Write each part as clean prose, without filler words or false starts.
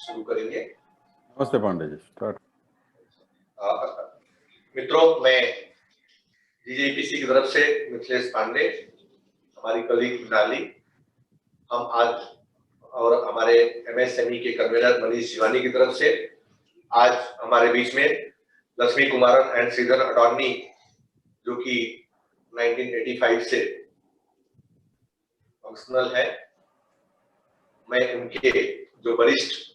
शुरू करेंगे। नमस्ते पांडे जी, स्टार्ट। मित्रों, मैं DJIPC की तरफ से मिथिलेश पांडे, हमारी कलीग मृणाली, हम आज और हमारे MSME के कन्वीनर मनीष जीवानी की तरफ से आज हमारे बीच में लक्ष्मी कुमारन एंड श्रीधर अटॉर्नी, जो कि 1985 से फंक्शनल है। मैं उनके जो वरिष्ठ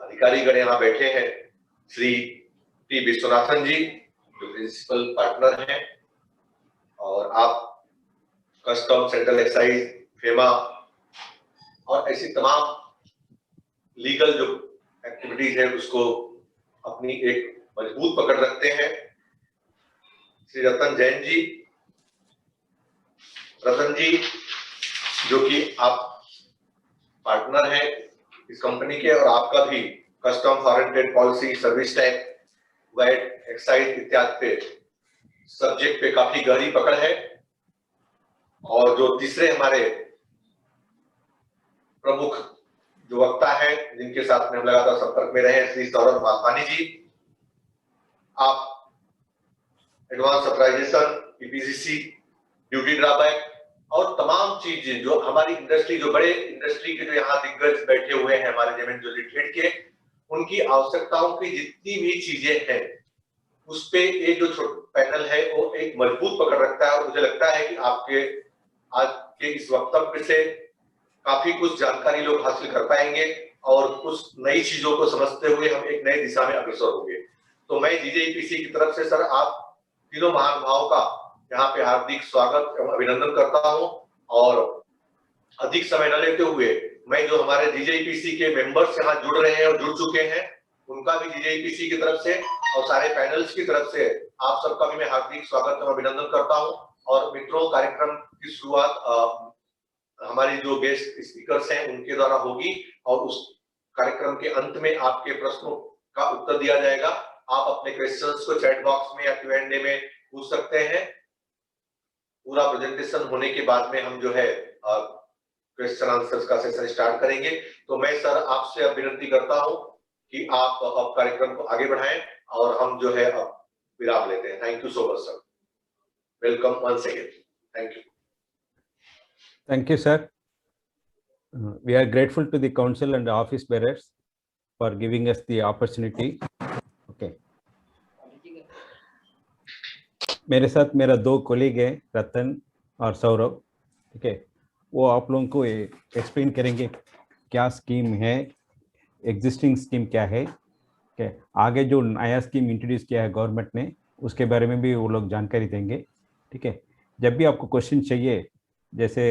अधिकारीगण यहाँ बैठे हैं, श्री P विश्वनाथन जी जो प्रिंसिपल पार्टनर हैं, और आप कस्टम, सेंट्रल एक्साइज, फेमा और ऐसी तमाम लीगल जो एक्टिविटीज है उसको अपनी एक मजबूत पकड़ रखते हैं, श्री रतन जैन जी, रतन जी जो कि आप पार्टनर हैं इस कंपनी के, और आपका भी custom, foreign trade policy, service tax, VAT, excise इत्यादि पे सब्जेक्ट पे काफी गहरी पकड़ है। और जो तीसरे हमारे प्रमुख जो वक्ता है, जिनके साथ में हम लगातार संपर्क में रहे, श्री सौरभ मालपानी जी, आप advance authorisation, EPCC, duty drawback और तमाम चीजें जो हमारी इंडस्ट्री, जो बड़े इंडस्ट्री के जो यहाँ दिग्गज बैठे हुए हैं हमारे जेमेंट जो लिटरेट के, उनकी आवश्यकताओं की जितनी भी चीजें हैं उस पे ये जो पैनल है वो एक मजबूत पकड़ रखता है। और मुझे लगता है कि आपके आज के इस वक्तव्य से काफी कुछ जानकारी लोग हासिल कर पाएंगे और कुछ नई चीजों को समझते हुए हम एक नई दिशा में अग्रसर होंगे। तो मैं DJIPC की तरफ से सर आप तीनों महानुभावों का यहाँ पे हार्दिक स्वागत एवं अभिनंदन करता हूँ। और अधिक समय न लेते हुए मैं जो हमारे DJIPC के मेंबर्स यहाँ जुड़ रहे हैं और जुड़ चुके हैं, उनका भी DJIPC की तरफ से और सारे पैनल्स की तरफ से आप सबका भी मैं हार्दिक स्वागत एवं अभिनंदन करता हूँ। और मित्रों, कार्यक्रम की शुरुआत हमारी जो गेस्ट स्पीकर्स हैं उनके द्वारा होगी और उस कार्यक्रम के अंत में आपके प्रश्नों का उत्तर दिया जाएगा। आप अपने क्वेश्चंस को चैट बॉक्स में या Q&A में पूछ सकते हैं। पूरा प्रेजेंटेशन होने के बाद में हम जो है क्वेश्चन आंसर्स का सेशन स्टार्ट करेंगे। तो मैं सर आपसे विनती करता हूं कि आप अब कार्यक्रम को आगे बढ़ाएं और हम जो है अब विराम लेते हैं। Thank you so much sir, welcome once again, thank you. Thank you, sir. We are grateful to the council and office bearers for giving us the opportunity. Okay. मेरे साथ मेरा दो कोलीग है, रतन और सौरभ। ठीक है, वो आप लोगों को एक्सप्लेन करेंगे क्या स्कीम है, एग्जिस्टिंग स्कीम क्या है, okay. आगे जो नया स्कीम इंट्रोड्यूस किया है गवर्नमेंट ने, उसके बारे में भी वो लोग जानकारी देंगे। ठीक है, जब भी आपको क्वेश्चन चाहिए, जैसे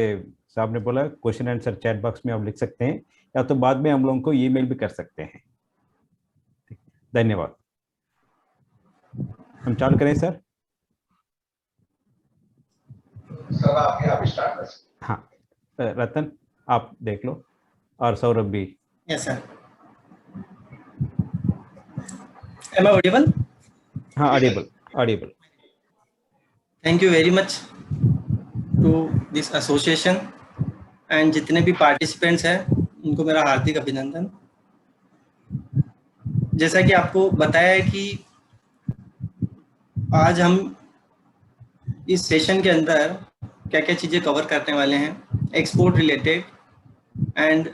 साहब ने बोला, क्वेश्चन आंसर चैट बॉक्स में आप लिख सकते हैं या तो बाद में हम लोगों को ईमेल भी कर सकते हैं। धन्यवाद। हम चालू करें सर? सर आप स्टार्ट कर सकते हैं। हाँ, रतन आप देख लो और सौरभ भी। Yes sir. Am I audible? हाँ, Audible. Thank you very much to this association and जितने भी पार्टिसिपेंट्स हैं उनको मेरा हार्दिक अभिनंदन। जैसा कि आपको बताया है कि आज हम इस सेशन के अंदर क्या क्या चीज़ें कवर करने वाले हैं, export related and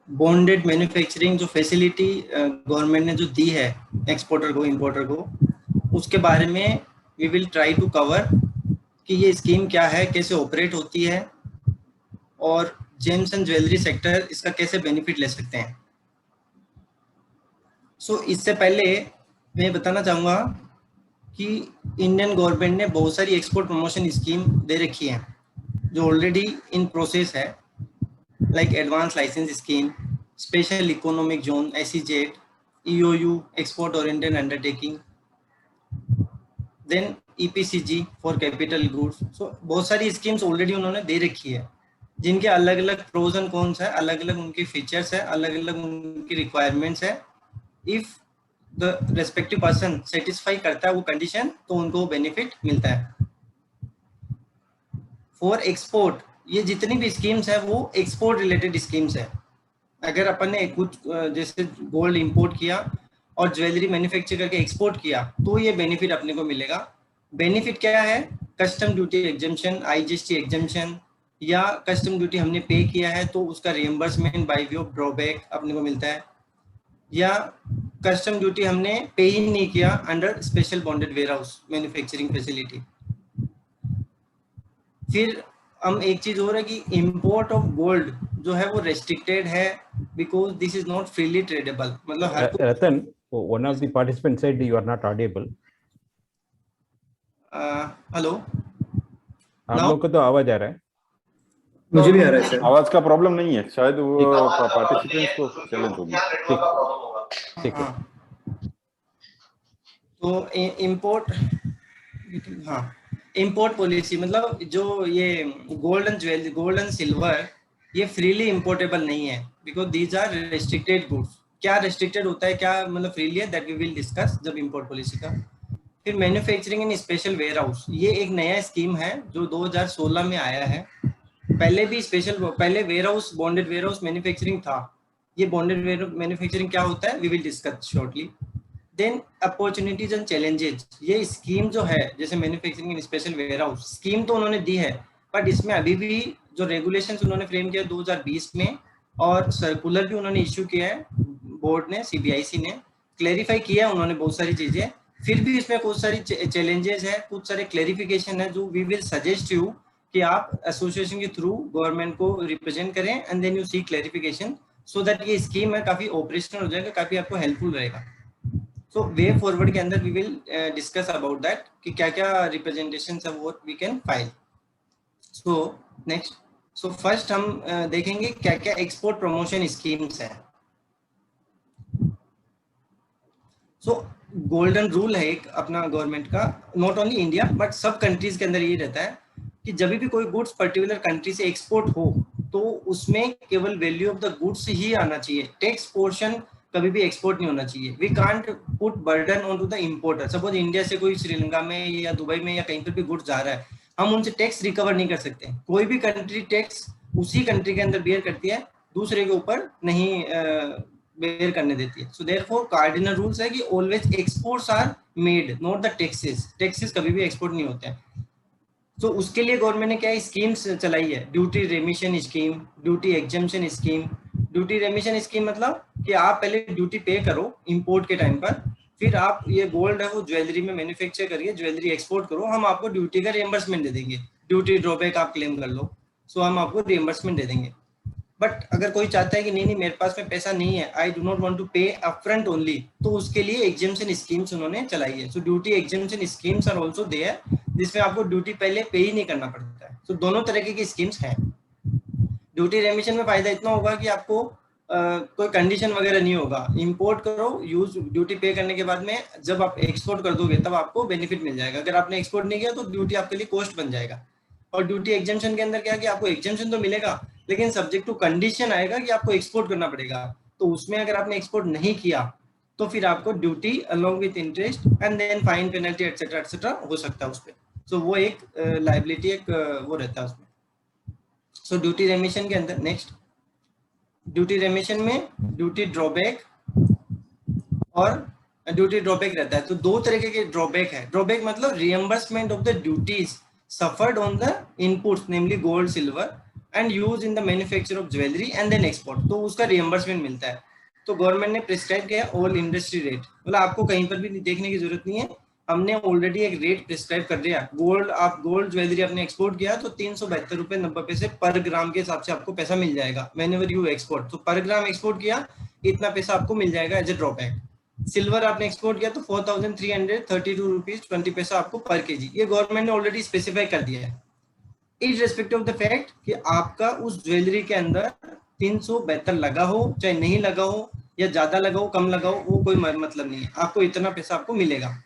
bonded manufacturing जो फैसिलिटी गवर्नमेंट ने जो दी है एक्सपोर्टर को, इंपोर्टर को, उसके बारे में we will try to cover कि ये स्कीम क्या है, कैसे ऑपरेट होती है और जेम्स एंड ज्वेलरी सेक्टर इसका कैसे बेनिफिट ले सकते हैं। इससे पहले मैं बताना चाहूँगा कि इंडियन गवर्नमेंट ने बहुत सारी एक्सपोर्ट प्रमोशन स्कीम दे रखी है जो ऑलरेडी इन प्रोसेस है, like advance licence scheme, special economic zone SEZ, EOU export oriented undertaking, then EPCG for capital goods. बहुत सारी स्कीम्स ऑलरेडी उन्होंने दे रखी है जिनके अलग अलग प्रोज एंड कॉन्स है, अलग अलग उनके फीचर्स है, अलग अलग उनकी रिक्वायरमेंट्स है। If the respective person satisfy करता है वो कंडीशन, तो उनको बेनिफिट मिलता है। फॉर एक्सपोर्ट, ये जितनी भी स्कीम्स है वो एक्सपोर्ट रिलेटेड स्कीम्स है। अगर अपन ने कुछ जैसे गोल्ड इंपोर्ट किया और ज्वेलरी मैन्युफैक्चर करके एक्सपोर्ट किया तो ये बेनिफिट अपने को मिलेगा। बेनिफिट क्या है? Custom duty exemption, IGST exemption, या कस्टम ड्यूटी हमने पे किया है तो उसका reimbursement by way of drawback अपने को मिलता है, या कस्टम ड्यूटी हमने पे ही नहीं किया under special bonded warehouse manufacturing facility. फिर हम एक चीज और है कि इंपोर्ट ऑफ गोल्ड जो है वो रेस्ट्रिक्टेड है because this is not freely tradable. मतलब हर Ratan, one of the participants said you are not audible. Hello, आप Now- लोग को तो आवाज आ रहा है। मुझे भी आ रहा है सर। आवाज का प्रॉब्लम नहीं है, शायद वो आवाज का पार्टिसिपेंट्स को problem चैलेंज नहीं होगी। है, यहाँ नेटवर्क का प्रॉब्लम होगा। ठीक है। हाँ, तो इंपोर्ट, हाँ, इंपोर्ट पॉलिसी मतलब जो ये gold and jewellery, gold and silver ये फ्रीली इंपोर्टेबल नहीं है because these are restricted goods. क्या रेस्ट्रिक्टेड होता है, क्या मतलब फ्रीली है, दैट वी विल डिस्कस जब इंपोर्ट पॉलिसी का। फिर manufacturing in special warehouse, ये एक नया स्कीम है जो 2016 में आया है। पहले भी पहले warehouse, bonded warehouse manufacturing था। ये बॉन्डेड वेयर मैन्युफैक्चरिंग क्या होता है, we will discuss shortly. Then opportunities and challenges, ये स्कीम जो है जैसे manufacturing in special warehouse scheme तो उन्होंने दी है, बट इसमें अभी भी जो रेगुलेशंस उन्होंने फ्रेम किया 2020 में और सर्कुलर भी उन्होंने इश्यू किया है, बोर्ड ने, सीबीआईसी ने क्लेरिफाई किया है उन्होंने बहुत सारी चीजें। फिर भी इसमें कुछ सारी चैलेंजेस है, कुछ सारे क्लेरिफिकेशन है जो वी विल सजेस्ट यू कि आप एसोसिएशन के थ्रू गवर्नमेंट को रिप्रेजेंट करें and then you see clarification so that ये स्कीम है काफी ऑपरेशनल हो जाएगा, काफी आपको हेल्पफुल रहेगा। सो वे फॉरवर्ड के अंदर we will discuss about that कि क्या क्या रिप्रेजेंटेशन है वो we can file. So next, so first हम देखेंगे क्या क्या एक्सपोर्ट प्रमोशन स्कीम्स है। सो गोल्डन रूल है एक अपना गवर्नमेंट का, नॉट ओनली इंडिया बट सब कंट्रीज के अंदर ये रहता है कि जब भी कोई गुड्स पर्टिकुलर कंट्री से एक्सपोर्ट हो तो उसमें केवल वैल्यू ऑफ द गुड्स ही आना चाहिए, टैक्स पोर्शन कभी भी एक्सपोर्ट नहीं होना चाहिए। We can't put burden on to the importer. Suppose India से कोई श्रीलंका में या दुबई में या कहीं पर भी गुड्स जा रहा है, हम उनसे टैक्स रिकवर नहीं कर सकते। कोई भी कंट्री टैक्स उसी कंट्री के अंदर बेयर करती है, दूसरे के ऊपर नहीं बेयर करने देती है। सो देयरफॉर कार्डिनल रूल्स है कि always exports are made, not the taxes. Taxes कभी भी एक्सपोर्ट नहीं होते हैं। तो उसके लिए गवर्नमेंट ने क्या स्कीम्स चलाई है, duty रेमिशन scheme, duty exemption scheme. Duty रेमिशन scheme मतलब कि आप पहले ड्यूटी पे करो इंपोर्ट के टाइम पर, फिर आप ये गोल्ड है वो ज्वेलरी में मैन्युफैक्चर करिए, ज्वेलरी एक्सपोर्ट करो, हम आपको ड्यूटी का रिएम्बर्समेंट दे देंगे। ड्यूटी ड्रॉबैक आप क्लेम कर लो, सो हम आपको रिएम्बर्समेंट दे देंगे। बट अगर कोई चाहता है कि नहीं मेरे पास में पैसा नहीं है, I do not want to pay upfront only, तो उसके लिए एग्जम्पशन स्कीम्स उन्होंने चलाई है। So duty exemption schemes are also there, जिसमें आपको ड्यूटी पहले पे ही नहीं करना पड़ता है। तो दोनों तरह की स्कीम्स हैं। ड्यूटी रेमिशन में फायदा इतना होगा कि आपको कोई कंडीशन वगैरह नहीं होगा, इंपोर्ट करो, यूज ड्यूटी पे करने के बाद में जब आप एक्सपोर्ट कर दोगे तब आपको बेनिफिट मिल जाएगा। अगर आपने एक्सपोर्ट नहीं किया तो ड्यूटी आपके लिए कॉस्ट बन जाएगा। और ड्यूटी एग्जम्पशन के अंदर क्या कि आपको एग्जम्पशन तो मिलेगा लेकिन सब्जेक्ट टू कंडीशन आएगा कि आपको एक्सपोर्ट करना पड़ेगा। तो उसमें अगर आपने एक्सपोर्ट नहीं किया तो फिर आपको duty along with interest and then fine, penalty etcetera हो सकता है उस पर। सो वो एक लायबिलिटी एक वो रहता है उसमें। सो ड्यूटी रेमिशन के अंदर नेक्स्ट, ड्यूटी रेमिशन में ड्यूटी ड्रॉबैक और ड्यूटी ड्रॉबैक रहता है। तो दो तरीके के ड्रॉबैक है। ड्रॉबैक मतलब reimbursement of the duties suffered on the inputs namely gold, silver and used in the manufacture of jewelry and then export, तो उसका रिएम्बर्समेंट मिलता है। तो गवर्नमेंट ने प्रिस्क्राइब किया ऑल इंडस्ट्री रेट, मतलब आपको कहीं पर भी देखने की जरूरत नहीं है, हमने ऑलरेडी एक रेट प्रिस्क्राइब कर दिया। गोल्ड, आप गोल्ड ज्वेलरी आपने एक्सपोर्ट किया तो 372 रुपए 90 पैसे पर ग्राम के हिसाब से आपको पैसा मिल जाएगा व्हेनेवर यू एक्सपोर्ट। तो पर ग्राम एक्सपोर्ट किया इतना पैसा आपको मिल जाएगा एज ए ड्रॉबैक। सिल्वर आपने एक्सपोर्ट किया तो 4332 रुपीज 20 पैसा आपको पर केजी, ये गवर्नमेंट ने ऑलरेडी स्पेसिफाई कर दिया है। इररेस्पेक्टिव ऑफ द फैक्ट कि आपका उस ज्वेलरी के अंदर 372 लगा हो चाहे नहीं लगा हो, या ज्यादा लगा हो कम लगा हो, वो कोई मतलब नहीं है, आपको इतना पैसा आपको मिलेगा।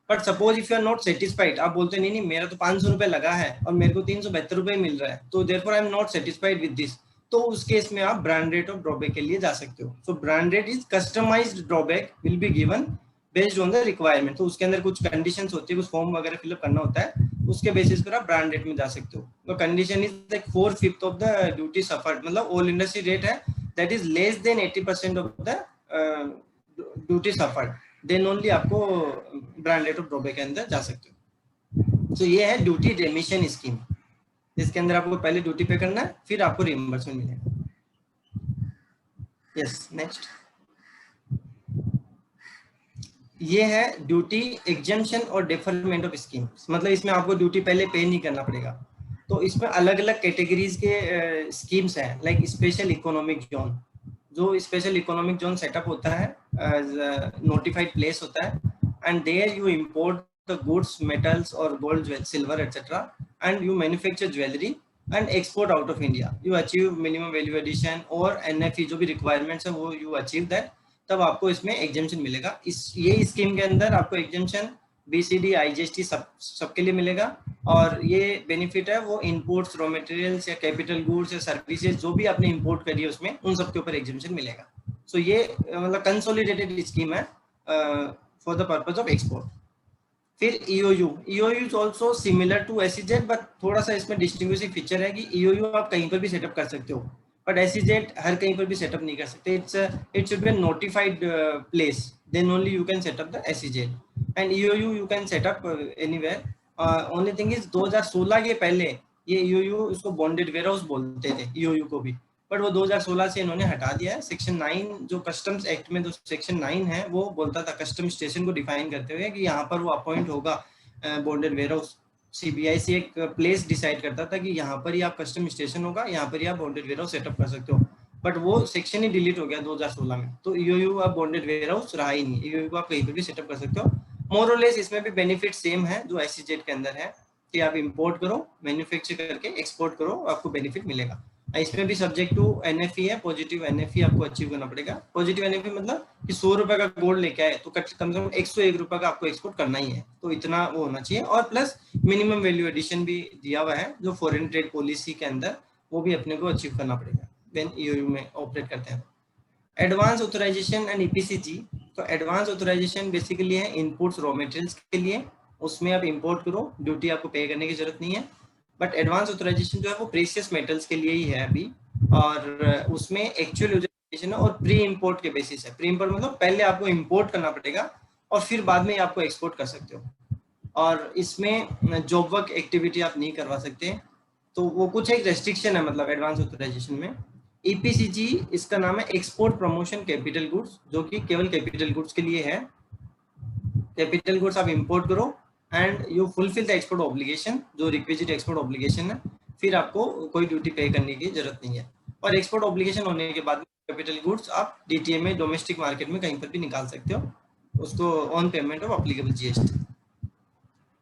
But suppose if you are not satisfied, आप बोलते नहीं मेरा तो 500 रुपए लगा है और मेरे को 372 रुपए मिल रहा है, तो therefore I am not satisfied with this, तो उस केस में आप ब्रांड रेट ऑफ ड्रॉबैक के लिए जा सकते हो। So brand rate is customised drawback will be given based on the requirement. तो उसके अंदर कुछ कंडीशंस होती है, कुछ फॉर्म वगैरह फिलअप करना होता है, उसके बेसिस पर आप ब्रांड रेट में जा सकते हो। तो condition is like 4/5 of the duty suffered, मतलब ऑल इंडस्ट्री रेट है that is less than 80% of the duty suffered, then only आपको ब्रांड रेट ऑफ ड्रॉबैक के अंदर जा सकते हो। तो ये है ड्यूटी रेमिशन स्कीम, जिसके अंदर आपको पहले ड्यूटी पे करना है, फिर आपको रिइंबर्समेंट मिलेगा। Yes, next. ये है ड्यूटी एग्जेम्पशन और डेफरमेंट ऑफ स्कीम्स, मतलब इसमें आपको ड्यूटी पहले पे नहीं करना पड़ेगा। तो इसमें अलग अलग कैटेगरीज के स्कीम्स हैं, लाइक स्पेशल इकोनॉमिक जोन। जो स्पेशल इकोनॉमिक जोन सेटअप होता है, नोटिफाइड प्लेस होता है, and there you import the goods, metals और gold, silver etcetera, and you manufacture jewellery and export out of India. You achieve minimum value addition और NFE जो भी requirements है वो यू अचीव दैट, तब आपको इसमें एग्जेम्पशन मिलेगा। ये स्कीम के अंदर आपको एग्जेम्पशन BCD, IGST सबके लिए मिलेगा। और ये बेनिफिट है वो इनपुट्स, रॉ मटेरियल्स या कैपिटल गुड्स या सर्विसेज जो भी आपने इंपोर्ट करी है उसमें, उन सबके ऊपर एग्जेम्पशन मिलेगा। सो ये मतलब कंसोलिडेटेड स्कीम है for the purpose of export. फिर EOU is also similar to SEZ, but थोड़ा सा इसमें डिस्टिंग्विशिंग फीचर है कि EOU आप कहीं पर भी सेटअप कर सकते हो, बट SEZ हर कहीं पर भी सेटअप नहीं कर सकते। It should be notified place, then only you can set up the SEZ, and EOU you can set up anywhere. Only thing is 2016 के पहले ये EOU इसको बॉन्डेड वेयरहाउस बोलते थे, EOU को भी, बट वो 2016 से इन्होंने हटा दिया है। सेक्शन 9 जो कस्टम्स एक्ट में जो सेक्शन 9 है वो बोलता था, कस्टम स्टेशन को डिफाइन करते हुए कि यहाँ पर वो अपॉइंट होगा बॉन्डेड वेयरहाउस। CBIC एक प्लेस डिसाइड करता था कि यहाँ पर ही आप कस्टम स्टेशन होगा, यहाँ पर ही आप बॉन्डेड वेयरहाउस सेटअप कर सकते हो, बट वो सेक्शन ही डिलीट हो गया 2016 में। तो EOU अब बॉन्डेड वेयरहाउस रहा ही नहीं, EOU को आप कहीं पर भी सेटअप कर सकते हो। मोर और लेस इसमें भी बेनिफिट सेम है जो SEZ के अंदर है, कि आप इंपोर्ट करो, मैन्युफैक्चर करके एक्सपोर्ट करो, आपको बेनिफिट मिलेगा। इसमें भी सब्जेक्ट टू NFE है, पॉजिटिव NFE आपको अचीव करना पड़ेगा। पॉजिटिव NFE मतलब कि 100 रुपए का गोल्ड लेके आए तो कम से कम 101 रुपए का आपको एक्सपोर्ट करना ही है, तो इतना वो होना चाहिए। और प्लस मिनिमम वैल्यू एडिशन भी दिया हुआ है जो फॉरेन ट्रेड पॉलिसी के अंदर, वो भी अपने को अचीव करना पड़ेगा व्हेन EOU में ऑपरेट करते हैं। एडवांस ऑथराइजेशन एंड EPCG, तो एडवांस ऑथराइजेशन बेसिकली है इनपुट्स रॉ मटेरियल्स के लिए, उसमें आप इंपोर्ट करो, ड्यूटी आपको पे करने की जरूरत नहीं है। बट एडवांस ऑथराइजेशन जो है वो प्रेशियस मेटल्स के लिए ही है अभी, और उसमें एक्चुअल यूटिलाइजेशन है और प्री इंपोर्ट के बेसिस है। प्री इंपोर्ट मतलब पहले आपको इंपोर्ट करना पड़ेगा और फिर बाद में आपको एक्सपोर्ट कर सकते हो, और इसमें जॉब वर्क एक्टिविटी आप नहीं करवा सकते, तो वो कुछ एक रेस्ट्रिक्शन है मतलब एडवांस ऑथराइजेशन में। EPCG इसका नाम है एक्सपोर्ट प्रमोशन कैपिटल गुड्स, जो कि केवल कैपिटल गुड्स के लिए है। कैपिटल गुड्स आप इंपोर्ट करो and you fulfil the export obligation, जो रिक्विजिट एक्सपोर्ट ऑब्लिगेशन है, फिर आपको कोई ड्यूटी पे करने की जरूरत नहीं है। और एक्सपोर्ट ऑब्लिगेशन होने के बाद कैपिटल गुड्स आप DTA में, डोमेस्टिक मार्केट में कहीं पर भी निकाल सकते हो, उसको on payment of applicable GST।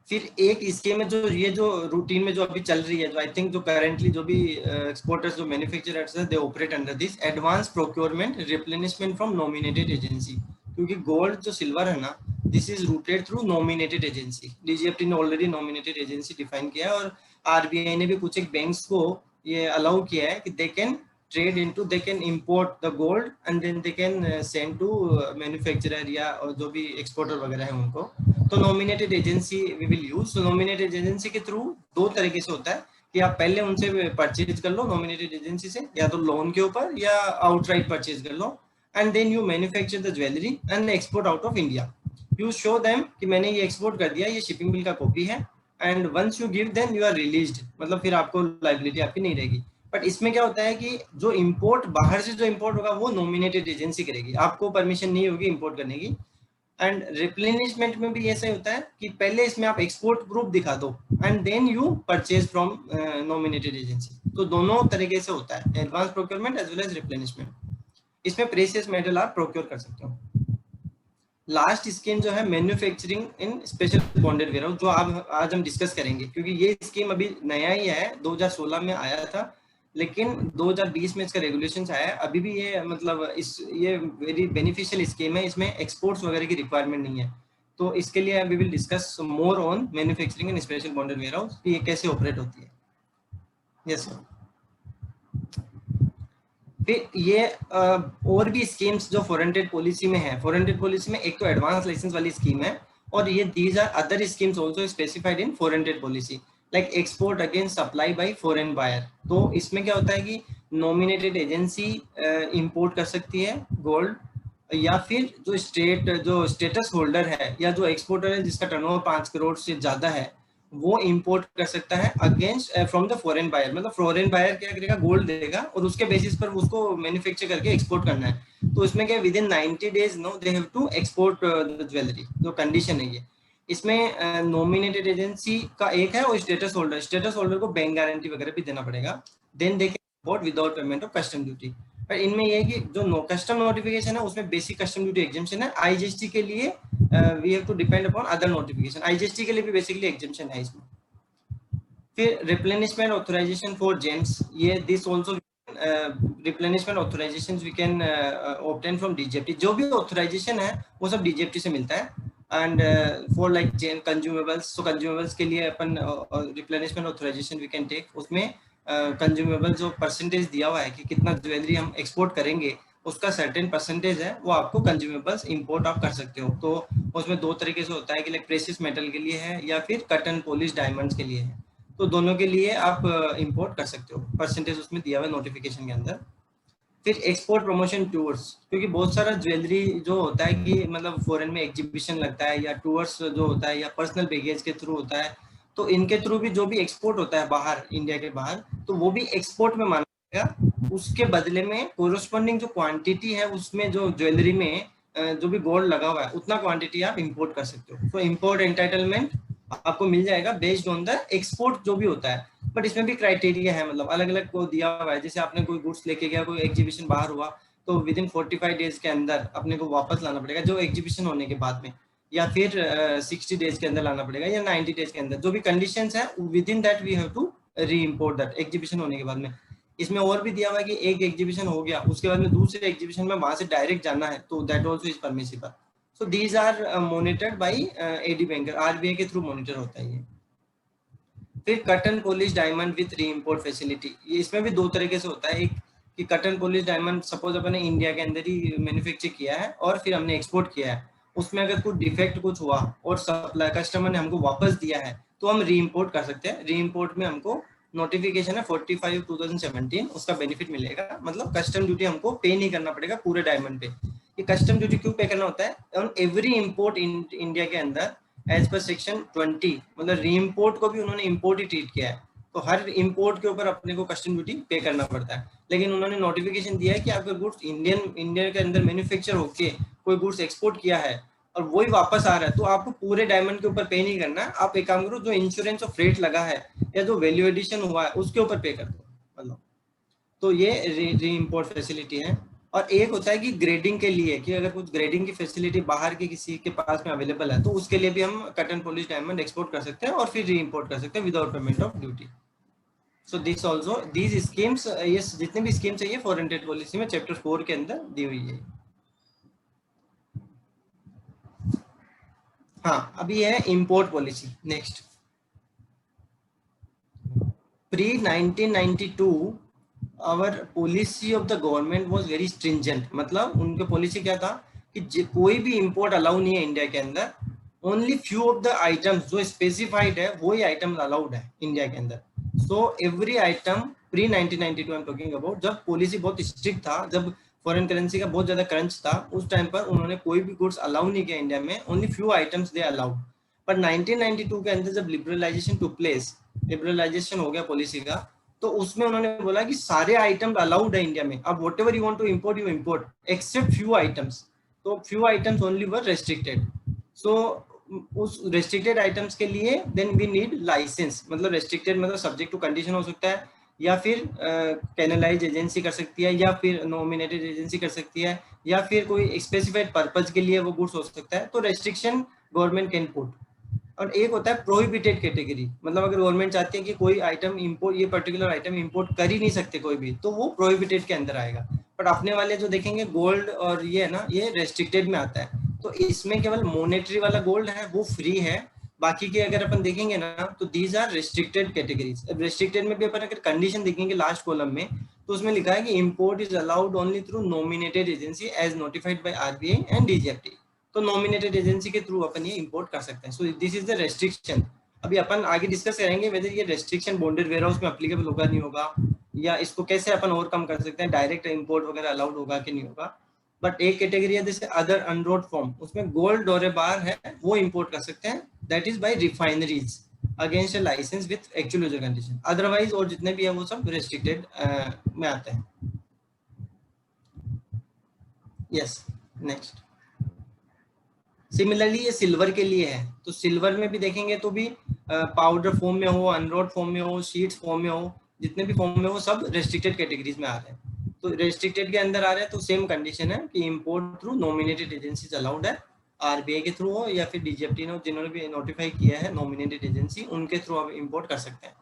फिर एक स्कीम है जो ये जो रूटीन में जो अभी चल रही है, जो आई थिंक जो करेंटली जो भी एक्सपोर्टर्स जो मैन्युफैक्चरर्स है they operate under this, advance procurement replenishment from nominated agency. क्योंकि गोल्ड जो सिल्वर है ना, this is rooted through nominated agency. DGFT ने ऑलरेडी नॉमिनेटेड एजेंसी डिफाइन किया है, और RBI ने भी कुछ एक बैंक्स को ये अलाउ किया है कि they can trade into, they can import the gold and then they can send to manufacturer या जो भी exporter वगैरह है उनको। तो nominated agency we will use। so nominated agency के थ्रू दो तरीके से होता है कि आप पहले उनसे परचेज कर लो nominated agency से, या तो लोन के ऊपर या outright परचेज कर लो, and then you manufacture the jewelry and export out of India। you show them कि मैंने ये export कर दिया, ये shipping bill का कॉपी है, and once you give them you are released, मतलब फिर आपको liability आपकी नहीं रहेगी। बट इसमें क्या होता है कि जो इंपोर्ट बाहर से जो इंपोर्ट होगा वो नॉमिनेटेड एजेंसी करेगी, आपको परमिशन नहीं होगी इंपोर्ट करने की। एंड रिप्लेनिशमेंट में भी ऐसा ही होता है कि पहले इसमें आप एक्सपोर्ट प्रूफ दिखा दो and then you purchase from nominated agency. तो दोनों तरीके से होता है, advance procurement as well as replenishment. इसमें प्रेशियस मेटल आप प्रोक्योर कर सकते हो। लास्ट स्कीम जो है manufacturing in special bonded warehouse, जो आज हम डिस्कस करेंगे, क्योंकि ये स्कीम अभी नया ही है, 2016 में आया था, लेकिन 2020 में इसका रेगुलेशंस आया है। अभी भी ये मतलब ये वेरी बेनिफिशियल स्कीम है, इसमें एक्सपोर्ट्स वगैरह की रिक्वायरमेंट नहीं है। तो इसके लिए we will discuss more on manufacturing and special bonded warehouse, ये कैसे ऑपरेट होती है। Yes sir. फिर ये और भी स्कीम्स जो फॉरेन ट्रेड पॉलिसी में है, फॉरेन ट्रेड पॉलिसी में एक तो एडवांस लाइसेंस वाली स्कीम है, और ये these are other schemes also specified in foreign trade policy, like export against supply by foreign buyer. तो इसमें क्या होता है कि नॉमिनेटेड एजेंसी इंपोर्ट कर सकती है गोल्ड, या फिर जो स्टेटस होल्डर है या जो एक्सपोर्टर है जिसका टर्नओवर 5 करोड़ से ज्यादा है वो इंपोर्ट कर सकता है against from the foreign buyer. मतलब फॉरेन बायर क्या करेगा, गोल्ड देगा और उसके बेसिस पर उसको मैन्युफैक्चर करके एक्सपोर्ट करना है। तो इसमें क्या within 90 days no they have to export the jewellery, जो कंडीशन है ये। इसमें नॉमिनेटेड एजेंसी का एक है और स्टेटस होल्डर को बैंक गारंटी वगैरह भी देना पड़ेगा, then they can import without payment of custom duty. पर इनमें ये है कि जो नो कस्टम नोटिफिकेशन है उसमें बेसिक कस्टम ड्यूटी एग्जेम्पशन है। आईजीएसटी के लिए we have to depend upon other notification, IGST के लिए भी बेसिकली एग्जेम्पशन है इसमें। फिर रिप्लेनिशमेंट ऑथराइजेशन फॉर जेम्स, ये this also replenishment authorisations we can obtain from DGFT. जो भी ऑथराइजेशन है वो सब डीजीएफटी से मिलता है। And for like gem consumables, तो कंज्यूमेबल्स के लिए अपन replenishment authorisation we can take. उसमें कंज्यूमेबल जो परसेंटेज दिया हुआ है कि कितना ज्वेलरी हम एक्सपोर्ट करेंगे उसका सर्टेन परसेंटेज है, वो आपको कंज्यूमेबल्स इंपोर्ट आप कर सकते हो। तो उसमें दो तरीके से होता है कि लाइक प्रेशियस मेटल के लिए है या फिर कट एंड पॉलिश डायमंड्स के लिए है। तो दोनों के लिए आप इंपोर्ट कर सकते हो, परसेंटेज उसमें दिया हुआ है नोटिफिकेशन के अंदर। फिर एक्सपोर्ट प्रमोशन टूर्स, क्योंकि बहुत सारा ज्वेलरी जो होता है कि मतलब फॉरेन में एग्जीबिशन लगता है या टूर्स जो होता है या पर्सनल बैगेज के थ्रू होता है, तो इनके थ्रू भी जो भी एक्सपोर्ट होता है बाहर, इंडिया के बाहर, तो वो भी एक्सपोर्ट में माना जाएगा। उसके बदले में कोरोस्पोंडिंग जो क्वांटिटी है उसमें जो ज्वेलरी में जो भी गोल्ड लगा हुआ है उतना क्वांटिटी आप इंपोर्ट कर सकते हो। तो इंपोर्ट एंटाइटलमेंट आपको मिल जाएगा बेस्ड ऑन द एक्सपोर्ट जो भी होता है। बट इसमें भी क्राइटेरिया है, मतलब अलग अलग को दिया हुआ है। जैसे आपने कोई गुड्स लेके गया, कोई एग्जीबिशन बाहर हुआ, तो विद इन 45 डेज के अंदर अपने को वापस लाना पड़ेगा जो एग्जीबिशन होने के बाद में, या फिर 60 डेज के अंदर लाना पड़ेगा या 90 डेज के अंदर। जो भी कंडीशंस है within that we have to reimport that exhibition होने के बाद में। इसमें और भी दिया हुआ है कि एक एग्जीबिशन हो गया उसके बाद में दूसरे एग्जीबिशन में वहां से डायरेक्ट जाना है, तो that also is permissible. So these are monitored by AD banker, RBI के थ्रू मॉनिटर होता है ये। फिर cut and polish diamond with reimport facility, ये इसमें भी दो तरीके से होता है। एक कि cut and polish diamond suppose अपने इंडिया के अंदर ही मैन्युफैक्चर किया है और फिर हमने एक्सपोर्ट किया है, उसमें अगर कुछ डिफेक्ट कुछ हुआ और सप्लाई कस्टमर ने हमको वापस दिया है तो हम री इम्पोर्ट कर सकते हैं। री इम्पोर्ट में हमको नोटिफिकेशन है 45/2017, उसका बेनिफिट मिलेगा। मतलब कस्टम ड्यूटी हमको पे नहीं करना पड़ेगा पूरे डायमंड पे। ये कस्टम ड्यूटी क्यों पे करना होता है? ऑन एवरी इंपोर्ट इंडिया के अंदर एज पर सेक्शन 20, मतलब री इम्पोर्ट को भी उन्होंने इम्पोर्ट ही ट्रीट किया है, तो हर इंपोर्ट के ऊपर अपने को कस्टम ड्यूटी पे करना पड़ता है। लेकिन उन्होंने नोटिफिकेशन दिया है कि अगर गुड्स इंडिया के अंदर मैन्युफैक्चर होके कोई गुड्स एक्सपोर्ट किया है और वही वापस आ रहा है, तो आपको पूरे डायमंड के ऊपर पे नहीं करना। आप एक काम करो, जो इंश्योरेंस ऑफ रेट लगा है या जो वैल्यू एडिशन हुआ है उसके ऊपर पे कर दो, मतलब। तो ये री इम्पोर्ट फैसिलिटी है। और एक होता है कि ग्रेडिंग के लिए, कि अगर कुछ ग्रेडिंग की फैसिलिटी बाहर के किसी के पास में अवेलेबल है तो उसके लिए भी हम cut and polish diamond export कर सकते हैं और फिर री इम्पोर्ट कर सकते हैं without payment of duty. So this also these schemes, ये जितने भी स्कीम्स है ये फॉरेन ट्रेड पॉलिसी में चैप्टर 4 के अंदर दी हुई है। हाँ, अभी है import policy. Next, pre 1992 our policy of the government was very stringent. मतलब उनके पॉलिसी क्या था कि कोई भी इंपोर्ट अलाउ नहीं है इंडिया के अंदर, only few of the items जो स्पेसिफाइड है वही आइटम्स अलाउड है इंडिया के अंदर। So every item pre 1992 I am talking about, जब पॉलिसी बहुत स्ट्रिक्ट था, जब फॉरेन करेंसी का बहुत ज्यादा क्रंच था, उस टाइम पर उन्होंने कोई भी गुड्स अलाउ नहीं किया इंडिया में, only few items they allowed. पर 1992 के अंदर जब लिबरलाइजेशन टू प्लेस, लिबरलाइजेशन हो गया पॉलिसी का, तो उसमें उन्होंने बोला कि सारे आइटम अलाउड है इंडिया में, अब whatever you want to import you import except few items. तो few items only were restricted. So उस रेस्ट्रिक्टेड आइटम्स के लिए देन वी नीड लाइसेंस। मतलब रेस्ट्रिक्टेड मतलब सब्जेक्ट टू कंडीशन हो सकता है, या फिर कैनलाइज एजेंसी कर सकती है, या फिर नॉमिनेटेड एजेंसी कर सकती है, या फिर कोई स्पेसिफाइड पर्पज के लिए वो गुड्स हो सकता है। तो रेस्ट्रिक्शन गवर्नमेंट कैन पुट। और एक होता है प्रोहिबिटेड कैटेगरी, मतलब अगर गवर्नमेंट चाहती है कि कोई आइटम इंपोर्ट, ये पर्टिकुलर आइटम इंपोर्ट कर ही नहीं सकते कोई भी, तो वो प्रोहिबिटेड के अंदर आएगा। बट अपने वाले जो देखेंगे गोल्ड और ये है ना, ये रेस्ट्रिक्टेड में आता है। तो इसमें केवल मॉनेटरी वाला गोल्ड है वो फ्री है, बाकी के अगर अपन देखेंगे ना तो these are restricted categories. Restricted में भी अपन अगर कंडीशन देखेंगे लास्ट कॉलम में, तो उसमें लिखा है कि import is allowed only through nominated agency as notified by RBI and DGFT. तो नॉमिनेटेड एजेंसी के थ्रू अपन ये इंपोर्ट कर सकते हैं। So this is the restriction. अभी अपन आगे डिस्कस करेंगे वेदर ये रेस्ट्रिक्शन बॉन्डेड वेयरहाउस में एप्लीकेबल होगा नहीं होगा, या इसको कैसे अपन ओवरकम कर सकते हैं, डायरेक्ट इंपोर्ट वगैरह अलाउड होगा कि नहीं होगा। बट एक कैटेगरी है जैसे अदर अनरोड फॉर्म, उसमें गोल्ड और बार है वो इंपोर्ट कर सकते हैं, that is by refineries against licence with actual user condition. Otherwise और जितने भी है वो सब रेस्ट्रिक्टेड में आते हैं। Yes, next. सिमिलरली ये सिल्वर के लिए है, तो सिल्वर में भी देखेंगे तो भी पाउडर फॉर्म में हो, अनरोड फॉर्म में हो, शीट्स फॉर्म में हो, जितने भी फॉर्म में हो सब रेस्ट्रिक्टेड कैटेगरीज में आ रहे हैं। तो रेस्ट्रिक्टेड के अंदर आ रहे हैं तो सेम कंडीशन है कि import through nominated agencies allowed है, आरबीआई के थ्रू हो या फिर डीजीएफटी ने जिन्होंने भी नोटिफाई किया है नॉमिनेटेड एजेंसी, उनके थ्रू आप इंपोर्ट कर सकते हैं।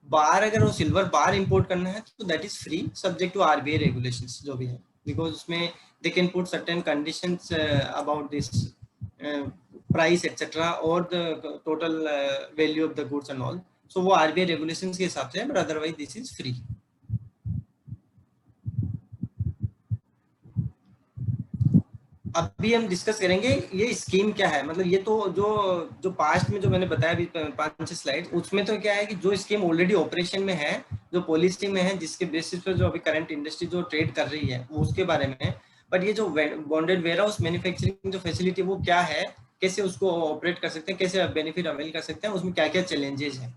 बार अगर वो सिल्वर बार इंपोर्ट करना है तो that is free subject to RBI regulations जो भी है, बिकॉज उसमें they can put certain conditions about this price etc or the total value of the goods and all, so वो RBI regulations के हिसाब से है, but otherwise this is free। अभी हम डिस्कस करेंगे ये स्कीम क्या है, मतलब ये तो जो पास्ट में जो मैंने बताया अभी 5-6 स्लाइड, उसमें तो क्या है कि जो स्कीम ऑलरेडी ऑपरेशन में है, जो पॉलिसी में है, जिसके बेसिस पर जो अभी करंट इंडस्ट्री जो ट्रेड कर रही है वो उसके बारे में है। बट ये जो बॉन्डेड वेयरहाउस मैन्युफैक्चरिंग जो फैसिलिटी वो क्या है, कैसे उसको ऑपरेट कर सकते हैं, कैसे बेनिफिट अवेल कर सकते हैं, उसमें क्या क्या चैलेंजेस हैं।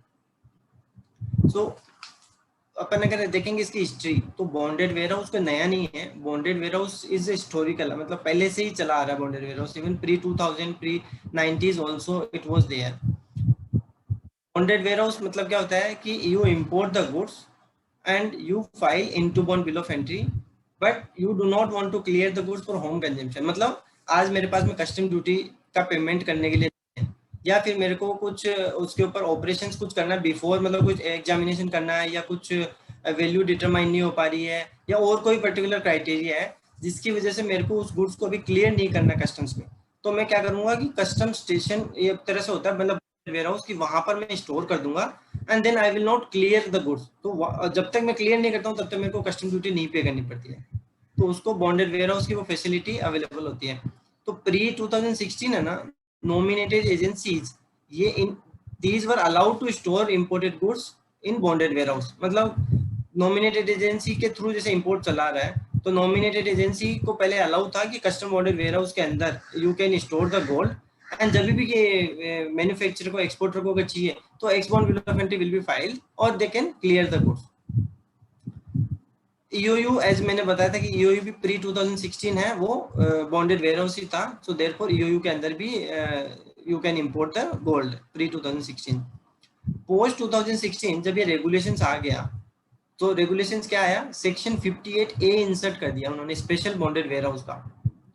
सो अपन अगर देखेंगे इसकी हिस्ट्री तो बॉन्डेड वेयरहाउस का नया नहीं है, बॉन्डेड वेयरहाउस इज हिस्टोरिकल, मतलब पहले से ही चला आ रहा है bonded warehouse, even pre 2000 pre 90s also it was there. Bonded warehouse मतलब क्या होता है कि you import the goods and you file into bond bill of entry, but you do not want to clear the goods for home consumption. मतलब आज मेरे पास में custom duty का पेमेंट करने के लिए या फिर मेरे को कुछ उसके ऊपर ऑपरेशंस कुछ करना बिफोर, मतलब कुछ एग्जामिनेशन करना है या कुछ वैल्यू डिटरमाइन नहीं हो पा रही है या और कोई पर्टिकुलर क्राइटेरिया है जिसकी वजह से मेरे को उस गुड्स को अभी क्लियर नहीं करना कस्टम्स में, तो मैं क्या करूंगा कि कस्टम स्टेशन एक तरह से होता है, मतलब वेयरहाउस की वहां पर मैं स्टोर कर दूंगा and then I will not clear the goods. तो जब तक मैं क्लियर नहीं करता हूँ तब तक मेरे को कस्टम ड्यूटी नहीं पे करनी पड़ती है, तो उसको बॉन्डेड वेयरहाउस की वो फैसिलिटी अवेलेबल होती है। तो प्री 2016 है ना, nominated agencies ये इन these were allowed to store imported goods in bonded warehouse। मतलब nominated agency के थ्रू जैसे import चला रहा है तो nominated agency को पहले अलाउ था कि custom bonded warehouse के अंदर you can store the gold and जब भी ये मैन्युफैक्चरर को एक्सपोर्टर को अगर चाहिए तो export bill of entry will be filed और they can clear the goods. EOU as मैंने बताया था कि EOU भी प्री 2016 है, वो बॉन्डेड वेयरहाउस ही था, सो देयरफॉर EOU के अंदर भी you can import the gold pre 2016। Post 2016 जब ये रेगुलेशंस आ गया तो रेगुलेशंस क्या आया, सेक्शन 58A इंसर्ट कर दिया उन्होंने स्पेशल बॉन्डेड वेयरहाउस का।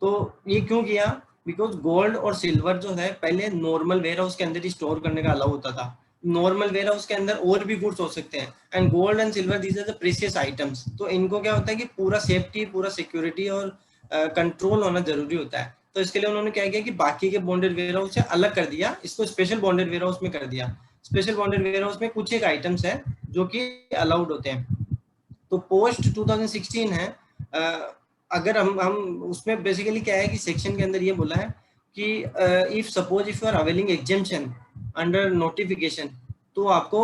तो ये क्यों किया, बिकॉज गोल्ड और सिल्वर जो है पहले नॉर्मल वेयरहाउस के अंदर ही स्टोर करने का अलाउ होता था, नॉर्मल वेयरहाउस के अंदर और भी गुड्स हो सकते हैं and gold and silver these are the precious items, तो इनको क्या होता है कि पूरा सेफ्टी पूरा सिक्योरिटी और कंट्रोल होना जरूरी होता है। तो इसके लिए उन्होंने क्या किया कि बाकी के बॉन्डेड वेयरहाउस से अलग कर दिया, इसको स्पेशल बॉन्डेड वेयरहाउस में कर दिया। स्पेशल बॉन्डेड वेयरहाउस में कुछ एक आइटम्स है जो कि अलाउड होते हैं। तो पोस्ट 2016 है, अगर हम उसमें बेसिकली क्या है कि सेक्शन के अंदर ये बोला है कि if suppose if you are availing exemption under notification तो आपको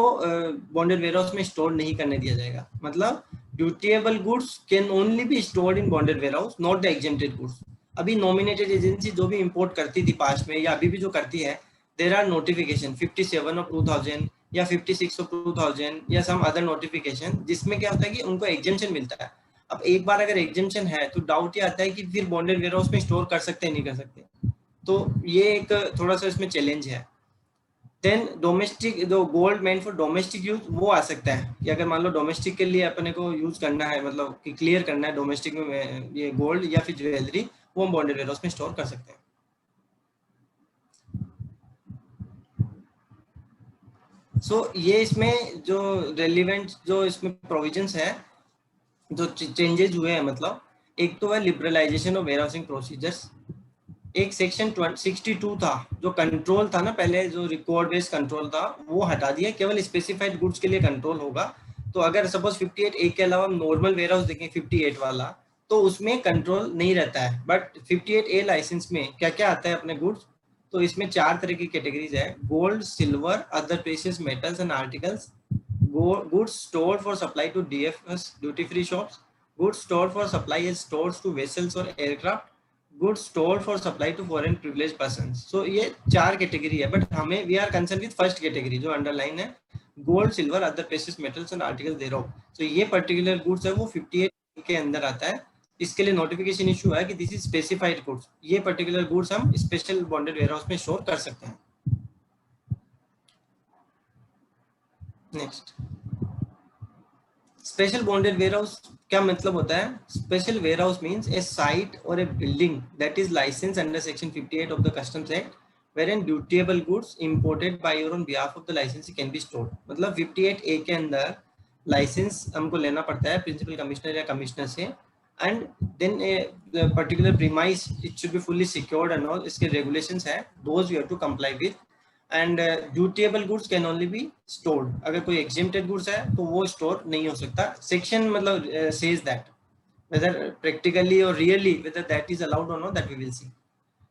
बॉन्डेड वेयरहाउस में स्टोर नहीं करने दिया जाएगा। मतलब dutiable goods can only be stored in bonded warehouse, not the exempted goods. अभी नॉमिनेटेड एजेंसी जो भी इंपोर्ट करती थी पास्ट में या अभी भी जो करती है, देयर आर नोटिफिकेशन 57 ऑफ 2000 या 56 ऑफ 2000 या सम अदर नोटिफिकेशन जिसमें क्या होता है कि उनको एग्जेम्पशन मिलता है। अब एक बार अगर एग्जेम्पशन है तो डाउट ये आता है कि फिर बॉन्डेड वेयरहाउस में स्टोर कर सकते हैं नहीं कर सकते, तो ये एक थोड़ा सा इसमें चैलेंज है। देन डोमेस्टिक जो gold meant for domestic use वो आ सकता है कि अगर मान लो डोमेस्टिक के लिए अपने को यूज करना है, मतलब कि क्लियर करना है डोमेस्टिक में ये गोल्ड या फिर ज्वेलरी, वो हम बॉन्डेड वेयरहाउस में स्टोर कर सकते हैं। सो ये इसमें जो रेलिवेंट जो इसमें प्रोविजंस है जो चेंजेस हुए हैं, मतलब एक तो है लिबरलाइजेशन ऑफ वेयरहाउसिंग प्रोसीजर्स। एक सेक्शन 62 था जो कंट्रोल था ना, पहले जो रिकॉर्ड बेस्ड कंट्रोल था वो हटा दिया, केवल स्पेसिफाइड गुड्स के लिए कंट्रोल होगा। तो अगर सपोज 58A के अलावा नॉर्मल वेयरहाउस देखें 58 वाला तो उसमें कंट्रोल नहीं रहता है, बट 58A लाइसेंस में क्या क्या आता है अपने गुड्स, तो इसमें 4 तरह की कैटेगरीज है, gold, silver, other precious metals and articles, goods stored for supply to DFS duty free shops, goods stored for supply as stores to vessels or aircraft, goods stored for supply to foreign privileged persons. So ये 4 category है, but हमें we are concerned with first category जो underline है, gold, silver, other precious metals and articles thereof. तो ये particular goods है वो 58 के अंदर आता है. इसके लिए नोटिफिकेशन इशू है कि दिस इज स्पेसिफाइड गुड्स. ये पर्टिकुलर गुड्स हम स्पेशल बॉन्डेड वेयरहाउस में स्टोर कर सकते हैं. नेक्स्ट, स्पेशल बॉन्डेड वेयरहाउस क्या मतलब होता है? Special warehouse means a site or a building that is license under section 58 of the customs act wherein dutiable goods imported by or on behalf of the licensee can be stored. मतलब 58A के अंदर licence हमको लेना पड़ता है principal commissioner या commissioner से, and then a particular premise it should be fully secured and all. इसके रेगुलेशंस है, those you have to comply with. And dutiable goods can only be stored. अगर कोई एग्जेम्प्टेड गुड्स है तो वो store नहीं हो सकता. सेक्शन मतलब says that whether practically or really whether that is allowed or not, that we will see.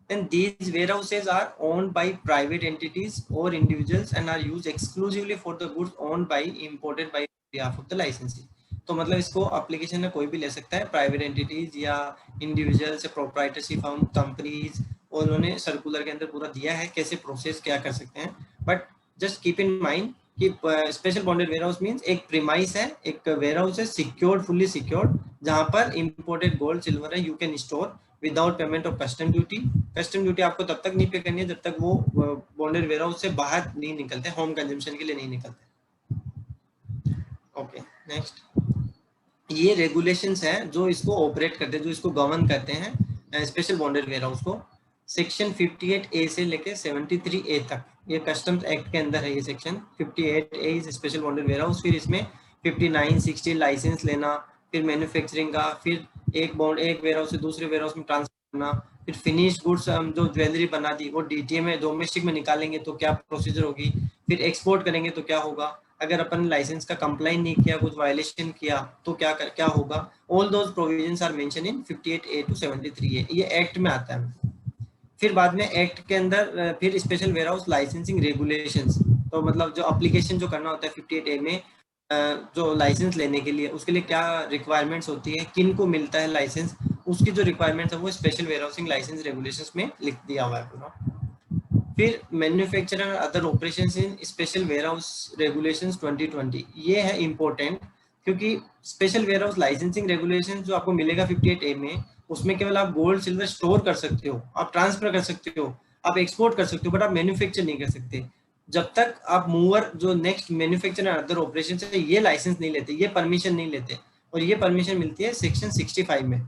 Then these warehouses are owned by private entities or individuals and are used exclusively for the goods owned by imported by behalf of the licensee. तो मतलब इसको application में कोई भी ले सकता है, private entities या इंडिविजुअल्स या प्रोप्राइटरशिप फर्म कंपनीज, और उन्होंने सर्कुलर के अंदर पूरा दिया है कैसे प्रोसेस क्या कर सकते हैं. But just keep in mind कि स्पेशल बॉन्डेड वेयरहाउस मींस एक प्रीमाइस है, एक वेयरहाउस है सिक्योर्ड, फुल्ली सिक्योर्ड, जहां पर इंपोर्टेड गोल्ड सिल्वर है you can store without payment of custom duty. Custom duty आपको तब तक नहीं पे करनी है जब तक वो बॉन्डेड वेयरहाउस से बाहर नहीं निकलते, होम कंजम्पशन के लिए नहीं निकलते. ओके, नेक्स्ट, ये रेगुलेशंस हैं जो इसको ऑपरेट करते हैं, जो इसको गवर्न करते हैं स्पेशल बॉन्डेड वेयरहाउस को. सेक्शन 58A से लेके 73A तक ये कस्टम्स एक्ट के अंदर है. ये section 58A is special bonded warehouse. फिर इसमें 59, 60 लाइसेंस लेना, फिर मैन्युफैक्चरिंग का, फिर एक वेयरहाउस से दूसरे वेयरहाउस में ट्रांसफर करना, फिर फिनिश्ड गुड्स हम जो ज्वेलरी बना दी वो डीटीए में डोमेस्टिक में निकालेंगे तो क्या प्रोसीजर होगी, फिर एक्सपोर्ट करेंगे तो क्या होगा, अगर अपन लाइसेंस का कंप्लाई नहीं किया, कुछ वायलेशन किया तो क्या होगा. All those provisions are mention in 58A to 73A. ये एक्ट में आता है. फिर बाद में एक्ट के अंदर फिर स्पेशल वेयरहाउस लाइसेंसिंग रेगुलेशंस, तो मतलब जो एप्लीकेशन जो करना होता है 58A में जो लाइसेंस लेने के लिए, उसके लिए क्या रिक्वायरमेंट्स होती है, किन को मिलता है लाइसेंस, उसकी जो रिक्वायरमेंट्स है वो स्पेशल वेयरहाउसिंग लाइसेंस रेगुलेशंस में लिख दिया हुआ है पूरा. फिर मैन्युफैक्चरिंग और other operations in special warehouse regulations 2020. ये है इंपॉर्टेंट क्योंकि स्पेशल वेयरहाउस लाइसेंसिंग रेगुलेशन जो आपको मिलेगा 58A में, उसमें केवल आप गोल्ड सिल्वर स्टोर कर सकते हो, आप ट्रांसफर कर सकते हो, आप एक्सपोर्ट कर सकते हो, बट आप मैन्युफैक्चर नहीं कर सकते जब तक आप मूवर जो next manufacture and other operation से ये लाइसेंस नहीं लेते, ये परमिशन नहीं लेते. और ये परमिशन मिलती है सेक्शन 65 में.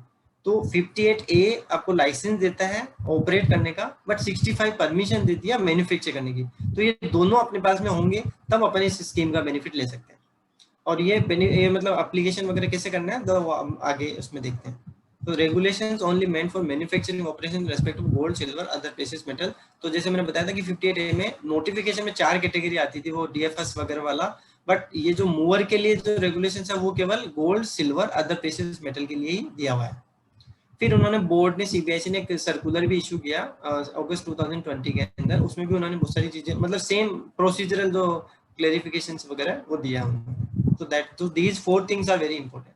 तो 58A आपको लाइसेंस देता है ऑपरेट करने का, बट 65 परमिशन देती है मैन्युफैक्चर करने की. तो ये दोनों अपने पास में होंगे तब अपन इस स्कीम का बेनिफिट ले सकते हैं. और ये मतलब एप्लीकेशन वगैरह कैसे करना है तो आगे उसमें देखते हैं. तो regulations only meant for manufacturing operation respect to gold silver other precious metal. तो जैसे मैंने बताया था कि 58A में नोटिफिकेशन में 4 कैटेगरी आती थी, वो DFS वगैरह वाला, बट ये जो मूवर के लिए जो रेगुलेशंस है वो केवल gold silver other precious metal के लिए ही दिया हुआ है. फिर उन्होंने बोर्ड ने CBIC ने एक सर्कुलर भी इशू किया अगस्त 2020 के अंदर. उसमें भी उन्होंने बहुत सारी चीजें मतलब सेम प्रोसीजरल जो क्लेरिफिकेशंस वगैरह वो दिया उन्होंने. तो these 4 things are very important.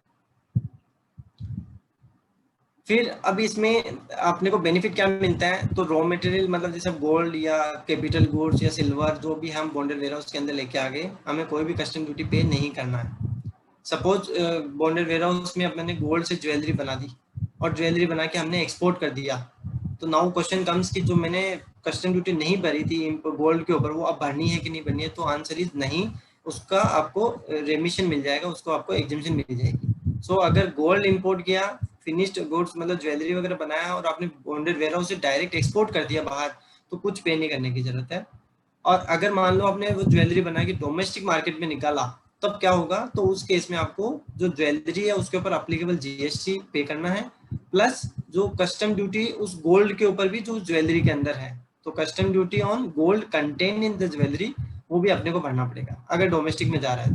फिर अब इसमें अपने को बेनिफिट क्या मिलता है, तो रॉ मटेरियल मतलब जैसे गोल्ड या कैपिटल गुड्स या सिल्वर जो भी हम बॉन्डेड वेयरहाउस के अंदर लेके आ गए, हमें कोई भी कस्टम ड्यूटी पे नहीं करना है. सपोज बॉन्डेड वेयरहाउस में अपने गोल्ड से ज्वेलरी बना दी और ज्वेलरी बना के हमने एक्सपोर्ट कर दिया, तो नाउ क्वेश्चन कम्स कि जो मैंने कस्टम ड्यूटी नहीं भरी थी गोल्ड के ऊपर वो अब भरनी है कि नहीं भरनी है. तो आंसर इज नहीं, उसका आपको रेमिशन मिल जाएगा, उसको आपको एग्जेम्पशन मिल जाएगी. सो अगर गोल्ड इंपोर्ट किया, फिनिश्ड गुड्स मतलब ज्वेलरी वगैरह बनाया और आपने बॉन्डेड वेयरहाउस से डायरेक्ट एक्सपोर्ट कर दिया बाहर, तो कुछ पे नहीं करने की जरूरत है. और अगर मान लो आपने वो ज्वेलरी बना के डोमेस्टिक मार्केट में निकाला, तब क्या होगा, तो उस केस में आपको जो ज्वेलरी है उसके ऊपर अप्लीकेबल GST पे करना है, प्लस जो कस्टम ड्यूटी उस गोल्ड के ऊपर भी जो ज्वेलरी के अंदर है, तो custom duty on gold contain in the jewellery वो भी अपने को भरना पड़ेगा अगर डोमेस्टिक में जा रहा है.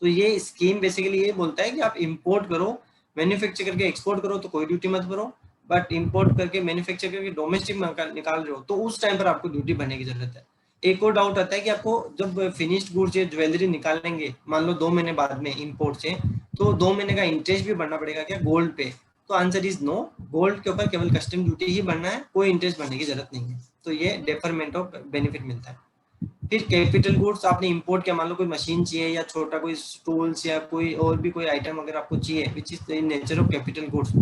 तो ये स्कीम बेसिकली ये बोलता है कि आप इंपोर्ट करो, मैन्युफैक्चर करके एक्सपोर्ट करो तो कोई ड्यूटी मत भरो, बट इंपोर्ट करके मैन्युफैक्चर करके डोमेस्टिक में निकाल रहे हो तो उस टाइम पर आपको ड्यूटी भरने की जरूरत है. एक और डाउट आता है कि आपको जब फिनिश्ड गुड्स या ज्वेलरी निकालेंगे, मान लो 2 महीने बाद में इंपोर्ट से, तो 2 महीने का इंटरेस्ट भी भरना पड़ेगा क्या गोल्ड पे? तो आंसर इज नो, गोल्ड के ऊपर केवल कस्टम ड्यूटी ही भरना है, कोई इंटरेस्ट भरने की जरूरत नहीं है। तो ये डेफरमेंट ऑफ बेनिफिट मिलता है। फिर कैपिटल गुड्स आपने इंपोर्ट किया, मान लो कोई मशीन चाहिए या छोटा कोई टूल्स या कोई और भी कोई आइटम अगर आपको चाहिए which is in nature of capital goods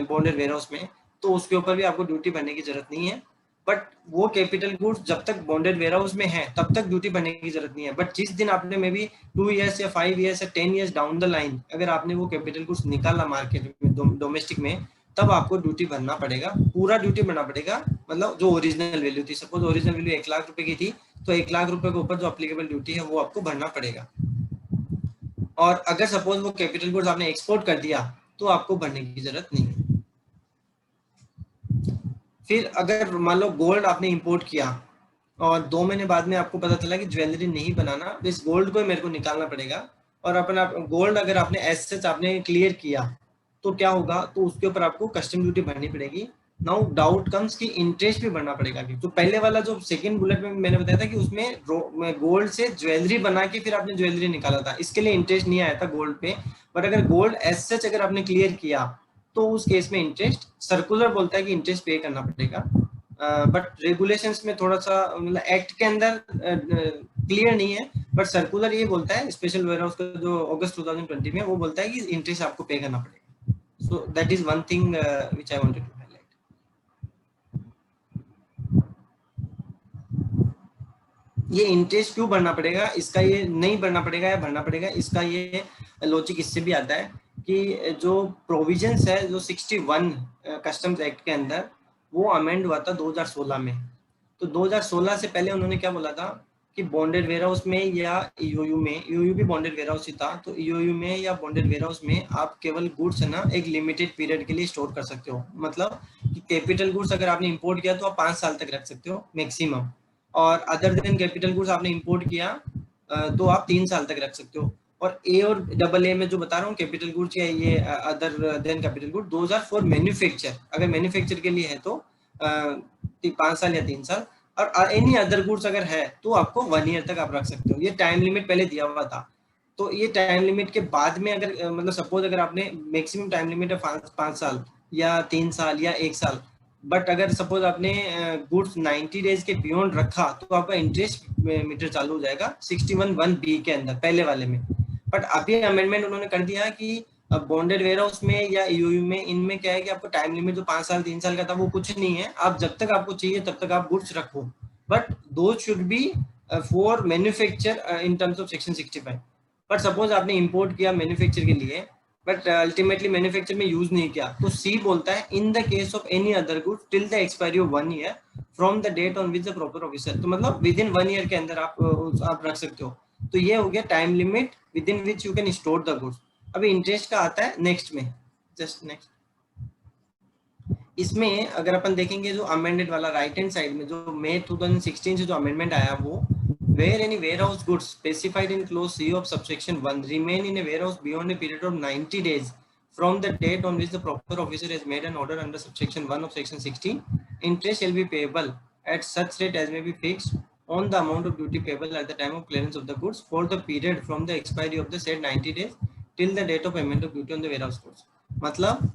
bonded warehouse में, तो उसके ऊपर भी आपको ड्यूटी भरने की जरूरत नहीं है। बट वो कैपिटल गुड्स जब तक बॉन्डेड वेयरहाउस में है तब तक ड्यूटी भरने की जरूरत नहीं है। बट जिस दिन आपने मे बी 2 इयर्स या 5 इयर्स या 10 इयर्स डाउन द लाइन अगर आपने वो कैपिटल गुड्स निकाला मार्केट में डोमेस्टिक में, तब आपको ड्यूटी भरना पड़ेगा, पूरा ड्यूटी भरना पड़ेगा। मतलब जो ओरिजिनल वैल्यू थी, सपोज ओरिजिनल वैल्यू 1 लाख रुपए की थी, तो 1 लाख रुपए के ऊपर जो अप्लीकेबल ड्यूटी है वो आपको भरना पड़ेगा। और अगर सपोज वो कैपिटल गुड्स आपने एक्सपोर्ट कर दिया तो आपको भरने की जरूरत नहीं है। फिर अगर मान लो गोल्ड आपने इंपोर्ट किया और 2 महीने बाद में आपको पता चला कि ज्वेलरी नहीं बनाना, इस गोल्ड को मेरे को निकालना पड़ेगा, और अपना गोल्ड अगर आपने एसेट्स आपने क्लियर किया तो क्या होगा, तो उसके ऊपर आपको कस्टम ड्यूटी भरनी पड़ेगी। नाउ डाउट कम्स कि इंटरेस्ट भी भरना पड़ेगा कि तो पहले वाला जो सेकंड बुलेट में मैंने बताया था कि उसमें गोल्ड से ज्वेलरी बना के फिर आपने ज्वेलरी निकाला था, इसके लिए इंटरेस्ट नहीं आया था गोल्ड पे। बट अगर गोल्ड एज सच अगर आपने क्लियर किया तो उस केस में इंटरेस्ट, सर्कुलर बोलता है कि इंटरेस्ट पे करना पड़ेगा। बट रेगुलेशंस में थोड़ा सा मतलब एक्ट के अंदर क्लियर नहीं है, बट सर्कुलर ये बोलता है, स्पेशल वेयरहाउस का जो अगस्त 2020 में वो बोलता है कि इंटरेस्ट आपको पे करना पड़ेगा। So that is one thing which I wanted to highlight. ये इंटरेस्ट क्यों भरना पड़ेगा, इसका ये नहीं भरना पड़ेगा या भरना पड़ेगा, इसका ये लॉजिक इससे भी आता है कि जो प्रोविजंस है जो 61 कस्टम्स एक्ट के अंदर, वो अमेंड हुआ था 2016 में। तो 2016 से पहले उन्होंने क्या बोला था कि बॉन्डेड वेयरहाउस में या ईओयू में, ईओयू भी बॉन्डेड वेयरहाउस ही था, तो ईओयू में या बॉन्डेड वेयरहाउस में आप केवल गुड्स है ना एक लिमिटेड पीरियड के लिए स्टोर कर सकते हो। मतलब कि कैपिटल गुड्स अगर आपने इंपोर्ट किया तो आप 5 साल तक रख सकते हो मैक्सिमम, और अदर देन कैपिटल गुड्स आपने इंपोर्ट किया तो आप 3 साल तक रख सकते हो। और ए और डबल ए में जो बता रहा हूँ कैपिटल गुड्स या ये other than capital good, those are for manufacture, अगर मैन्युफैक्चर के लिए है तो 5 साल या 3 साल, और एनी अदर गुड्स अगर है तो आपको 1 ईयर तक आप रख सकते हो। ये टाइम लिमिट पहले दिया हुआ था, तो ये टाइम लिमिट के बाद में अगर मतलब सपोज अगर आपने मैक्सिमम टाइम लिमिट है 5 साल या 3 साल या 1 साल, बट अगर सपोज आपने गुड्स 90 डेज के बियॉन्ड रखा तो आपका इंटरेस्ट मीटर चालू हो जाएगा 61(1)(b) के अंदर, पहले वाले में। बट अभी अमेंडमेंट उन्होंने कर दिया कि बॉन्डेड वेयरहाउस में या ईओयू में, इनमें क्या है कि आपको टाइम लिमिट जो 5 साल 3 साल का था वो कुछ नहीं है, आप जब तक आपको चाहिए तब तक आप गुड्स रखो, but though should be for manufacture in terms of section 65। But suppose आपने इंपोर्ट किया मैन्युफैक्चर के लिए बट अल्टीमेटली मैन्युफैक्चर में यूज नहीं किया, तो सी बोलता है in the case of any other goods till the expiry of 1 year from the date on which the proper officer, तो मतलब विद इन 1 ईयर के अंदर आप रख सकते हो। तो ये हो गया time limit with in which you can store the goods. अभी इंटरेस्ट का आता है नेक्स्ट में, जस्ट नेक्स्ट। इसमें अगर अपन देखेंगे जो अमेंडेड वाला राइट हैंड साइड में जो मई 2016 से जो अमेंडमेंट आया वो, where any warehouse goods specified in clause C of subsection 1 remain in a warehouse beyond a period of 90 days from the date on which the proper officer has made an order under subsection 1 of section 16, interest shall be payable at such rate as may be fixed on the amount of duty payable at the time of clearance of the goods for the period from the expiry of the said 90 days till the date of payment of duty on the warehouse goods। मतलब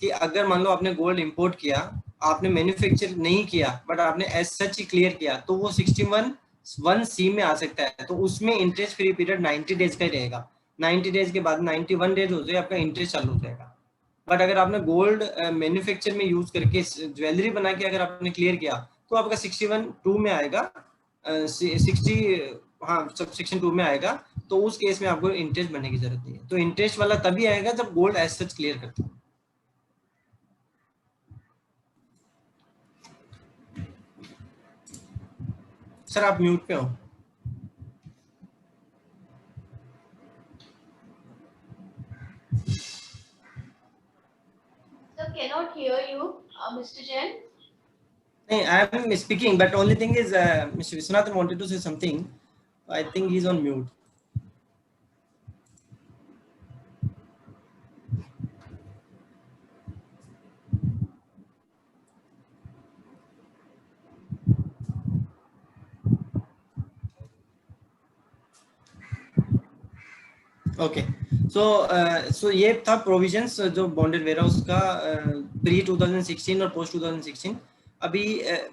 कि अगर मान लो आपने gold import किया, आपने manufacture नहीं किया but आपने एज सच ही क्लियर किया, तो वो 61(1)(c) में आ सकता है, तो उसमें इंटरेस्ट फ्री पीरियड 90 डेज का ही रहेगा। 90 डेज के बाद 91 डेज हो जाए आपका इंटरेस्ट चालू हो जाएगा। बट अगर आपने गोल्ड मैन्युफैक्चर में यूज करके ज्वेलरी बना के अगर आपने क्लियर किया तो आपका 61(2) में आएगा, 60 हाँ सबसेक्शन 2 में आएगा, तो उस केस में आपको इंटरेस्ट भरने की जरूरत नहीं है। तो इंटरेस्ट वाला तभी आएगा जब गोल्ड एज सच क्लियर करते हो। सर आप म्यूट पे हो। Sir, cannot hear you, Mr. Jain. Hey, I am speaking, but only thing is, Mr. Viswanathan wanted to say something. I think he's on mute. Okay, so ये था provisions जो bonded warehouse का pre 2016 और post 2016। अभी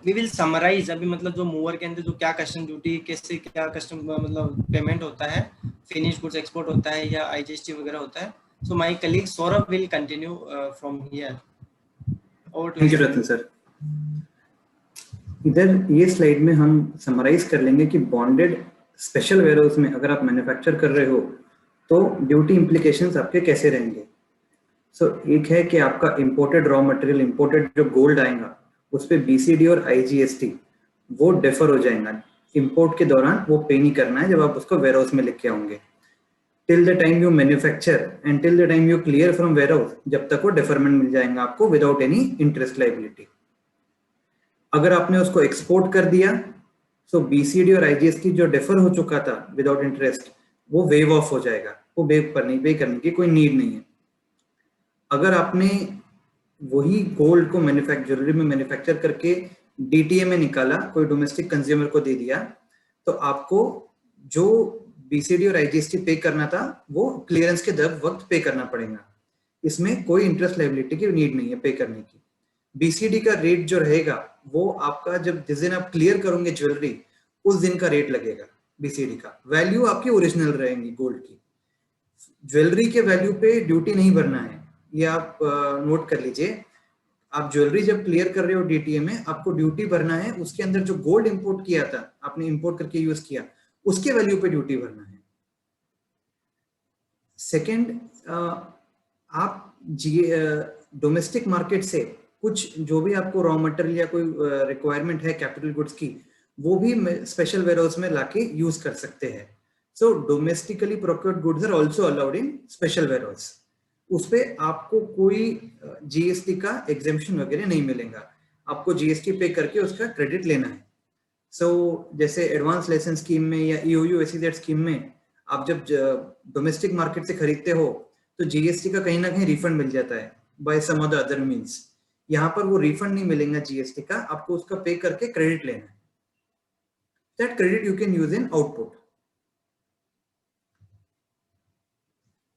we will summarise, अभी मतलब जो mover के अंदर जो क्या कस्टम ड्यूटी, कैसे क्या कस्टम मतलब पेमेंट होता है, फिनिश गुड्स एक्सपोर्ट होता है या आईजीएसटी वगैरह होता है। So my colleague Saurabh will continue from here. Over to thank you Ratan sir. इधर ये स्लाइड में हम समराइज कर लेंगे कि बॉन्डेड स्पेशल वेयरहाउस में अगर आप मैन्युफैक्चर कर रहे हो तो ड्यूटी इम्प्लीकेशंस आपके कैसे रहेंगे। एक है कि आपका इंपोर्टेड रॉ मटेरियल, इंपोर्टेड जो गोल्ड आएगा उस पे बीसीडी और आईजीएसटी वो डिफर हो जाएगा। इंपोर्ट के दौरान वो पे नहीं करना है जब आप उसको वेयरहाउस में लिख के आओगे। Till the time you manufacture and till the time you clear from warehouse, जब तक वो डिफरमेंट मिल जाएगा आपको विदाउट एनी इंटरेस्ट लायबिलिटी। अगर आपने उसको एक्सपोर्ट कर दिया सो बीसीडी और आईजीएसटी जो डिफर हो चुका था विदाउट इंटरेस्ट वो वेव ऑफ हो जाएगा, वो पे करने की कोई नीड नहीं है। अगर आपने वही गोल्ड को ज्वेलरी में मैन्युफैक्चर करके डीटीए में निकाला, कोई डोमेस्टिक कंज्यूमर को दे दिया, तो आपको जो बीसीडी और आईजीएसटी पे करना था वो क्लियरेंस के वक्त पे करना पड़ेगा। इसमें कोई इंटरेस्ट लायबिलिटी की नीड नहीं है पे करने की। बीसीडी का रेट जो रहेगा वो आपका जब जिस दिन आप क्लियर करोगे ज्वेलरी उस दिन का रेट लगेगा। बीसीडी का वैल्यू आपकी ओरिजिनल रहेंगी गोल्ड की। ज्वेलरी के वैल्यू पे ड्यूटी नहीं भरना है, ये आप नोट कर लीजिए। आप ज्वेलरी जब क्लियर कर रहे हो डीटीए में, आपको ड्यूटी भरना है उसके अंदर जो गोल्ड इंपोर्ट किया था, आपने इंपोर्ट करके यूज किया, उसके वैल्यू पे ड्यूटी भरना है। सेकंड, आप डोमेस्टिक मार्केट से कुछ जो भी आपको रॉ मटेरियल या कोई रिक्वायरमेंट है कैपिटल गुड्स की, वो भी स्पेशल वेयरहाउस में लाके यूज कर सकते हैं। So domestically procured goods are also allowed in special warehouse. उस पे आपको कोई जीएसटी का एग्जेम्पशन वगैरह नहीं मिलेगा, आपको जीएसटी पे करके उसका क्रेडिट लेना है। जैसे एडवांस लाइसेंस स्कीम में या ईओयू एसईजेड स्कीम में आप जब डोमेस्टिक मार्केट से खरीदते हो तो जीएसटी का कहीं ना कहीं रिफंड मिल जाता है बाय सम अदर मीन्स। यहाँ पर वो रिफंड नहीं मिलेगा जीएसटी का, आपको उसका पे करके क्रेडिट लेना है। That credit you can use in output.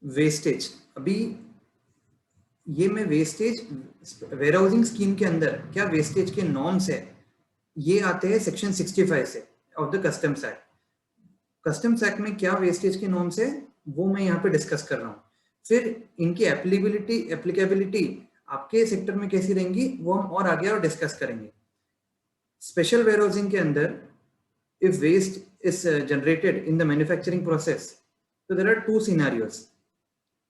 Wastage, अभी ये मैं वेस्टेज वेयरहाउसिंग स्कीम के अंदर क्या वेस्टेज के नॉर्म्स है, ये आते हैं सेक्शन 65 से of the customs act. Customs act में क्या वेस्टेज के नॉर्म्स है वो मैं यहाँ पे डिस्कस कर रहा हूँ। फिर इनकी एप्लीकेबिलिटी आपके सेक्टर में कैसी रहेंगी वो हम और आगे और डिस्कस करेंगे। स्पेशल वेयरहाउसिंग के अंदर if waste is generated in the manufacturing process, तो there are two scenarios.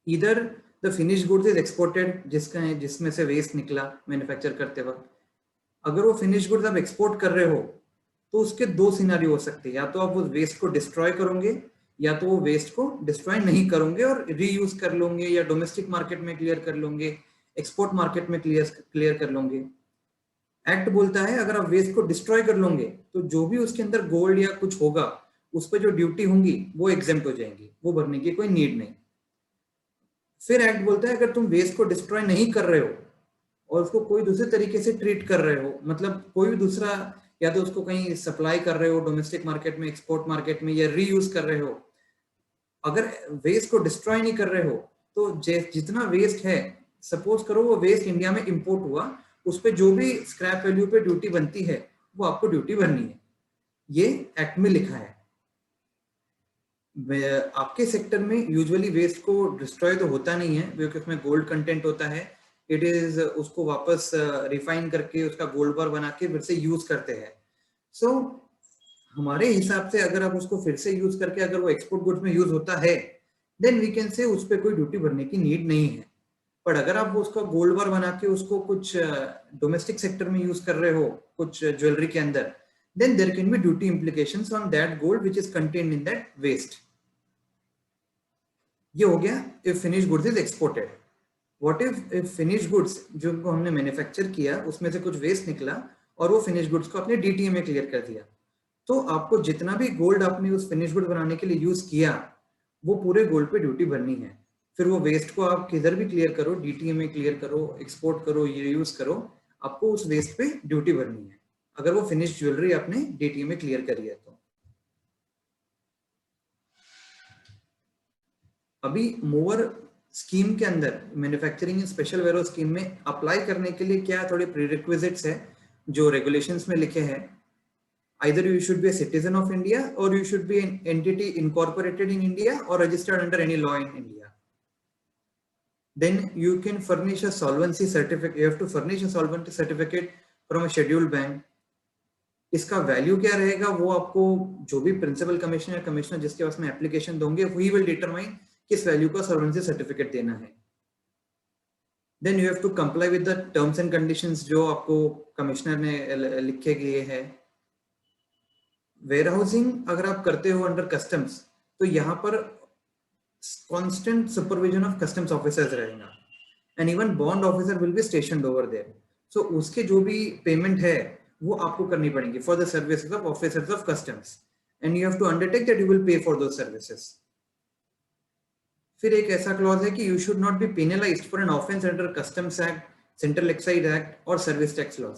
Either the finish goods is exported, जिसमें से वेस्ट निकला मैन्युफैक्चर करते वक्त। अगर वो फिनिश गुड्स आप एक्सपोर्ट कर रहे हो तो उसके दो सिनेरियो हो सकते हैं, या तो आप उस वेस्ट को डिस्ट्रॉय करोगे या तो वो वेस्ट को डिस्ट्रॉय नहीं करोगे और रीयूज कर लोगे, या डोमेस्टिक मार्केट में क्लियर कर लोगे, एक्सपोर्ट मार्केट में क्लियर कर लोगे। एक्ट बोलता है अगर आप वेस्ट को डिस्ट्रॉय कर लोगे तो जो भी उसके अंदर गोल्ड या कुछ होगा उस पर जो ड्यूटी होंगी वो एग्जेम्प्ट हो जाएंगी, वो भरने की कोई नीड नहीं। फिर एक्ट बोलता है अगर तुम वेस्ट को डिस्ट्रॉय नहीं कर रहे हो और उसको कोई दूसरे तरीके से ट्रीट कर रहे हो, मतलब कोई भी दूसरा, या तो उसको कहीं सप्लाई कर रहे हो डोमेस्टिक मार्केट में, एक्सपोर्ट मार्केट में, या रीयूज कर रहे हो, अगर वेस्ट को डिस्ट्रॉय नहीं कर रहे हो तो जितना वेस्ट है, सपोज करो वो वेस्ट इंडिया में इंपोर्ट हुआ, उस पे जो भी स्क्रैप वैल्यू पे ड्यूटी बनती है वो आपको ड्यूटी भरनी है। ये एक्ट में लिखा है। आपके सेक्टर में यूजुअली वेस्ट को डिस्ट्रॉय तो होता नहीं है क्योंकि उसमें गोल्ड कंटेंट होता है। इट इज उसको वापस रिफाइन करके उसका गोल्ड बार बना के फिर से यूज करते हैं। सो हमारे हिसाब से अगर आप उसको फिर से यूज करके अगर वो एक्सपोर्ट गुड्स में यूज होता है देन वी कैन से उस पर कोई ड्यूटी भरने की नीड नहीं है। पर अगर आप उसका गोल्ड बार बना के उसको कुछ डोमेस्टिक सेक्टर में यूज कर रहे हो कुछ ज्वेलरी के अंदर, then there can be duty implications on that gold which is contained in that waste. ये हो गया if finished goods is exported. What if finished goods जो हमने मैन्युफैक्चर किया उसमें से कुछ वेस्ट निकला और वो फिनिश गुड्स को अपने डीटीए में क्लियर कर दिया, तो आपको जितना भी गोल्ड आपने उस फिनिश गुड बनाने के लिए यूज किया वो पूरे गोल्ड पे ड्यूटी भरनी है। फिर वो वेस्ट को आप किधर भी क्लियर करो, डीटीए में क्लियर करो, एक्सपोर्ट करो, ये यूज करो, आपको उस वेस्ट पे ड्यूटी भरनी है अगर वो फिनिश ज्वेलरी आपने डीटीए में क्लियर करी है तो। अभी मूवर स्कीम के अंदर manufacturing in special warehouse scheme में अप्लाई करने के लिए क्या थोड़े प्रीरिक्विजिट्स है जो रेगुलेशंस में लिखे हैं. Either you should be a citizen of India or you should be an entity incorporated in India or registered under any law in India. Then you can furnish a solvency certificate. You have to furnish a solvency certificate from a scheduled bank. इसका value क्या रहेगा वो आपको जो भी principal commissioner या commissioner जिसके पास में एप्लीकेशन दोगे ही विल डिटरमाइन किस वैल्यू का सॉल्वेंसी सर्टिफिकेट देना है. Then you have to comply with the terms and conditions जो आपको कमिश्नर ने लिखे गए हैं. वेयरहाउसिंग अगर आप करते हो अंडर कस्टम्स तो यहाँ पर constant supervision of customs officers रहेगा and even bond officer will be stationed over there. So उसके जो भी पेमेंट है वो आपको करनी पड़ेगी for the services of officers of customs and you have to undertake that you will pay for those services. फिर एक ऐसा क्लॉज है कि you should not be penalised for an offence under customs act, central excise act और service tax laws.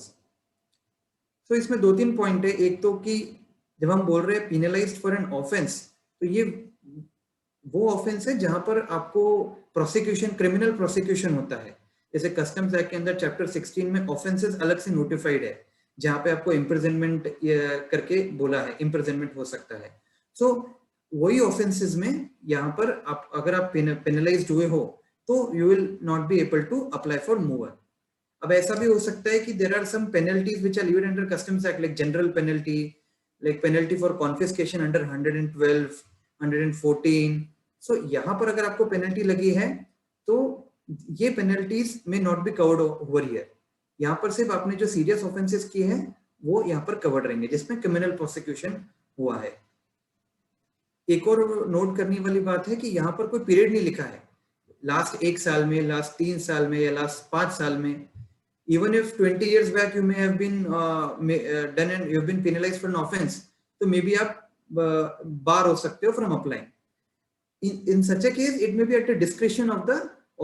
So इसमें 2-3 point है. एक तो कि जब हम बोल रहे हैं पेनलाइज्ड फॉर एन ऑफेंस तो ये वो ऑफेंस है जहां पर आपको प्रोसिक्यूशन, क्रिमिनल प्रोसिक्यूशन होता है. जैसे कस्टम्स एक्ट के अंदर चैप्टर 16 में ऑफेंसेस अलग से नोटिफाइड है जहां पे आपको इम्प्रिजनमेंट करके बोला है, इम्प्रिजनमेंट हो सकता है. सो वही ऑफेंसेस में यहाँ पर आप अगर आप पेनलाइज्ड हुए हो तो you will not be able to apply for MOOWR. अब ऐसा भी हो सकता है कि there are some penalties which are levied under customs act like general penalty, like penalty for confiscation under 112, 114. So यहाँ पर अगर आपको पेनल्टी लगी है तो ये पेनल्टीज में not be covered over here. यहाँ पर सिर्फ आपने जो सीरियस ऑफेंसेस किए हैं वो यहाँ पर कवर्ड रहेंगे जिसमें क्रिमिनल प्रोसिक्यूशन हुआ है. एक और नोट करने वाली बात है कि यहाँ पर कोई पीरियड नहीं लिखा है, लास्ट 1 साल में, लास्ट 3 साल में या लास्ट 5 साल में. Even if 20 years back you may have been done and you have been penalized for an offense, तो maybe आप बार हो सकते हो from applying. In such a case, it may be at the discretion of the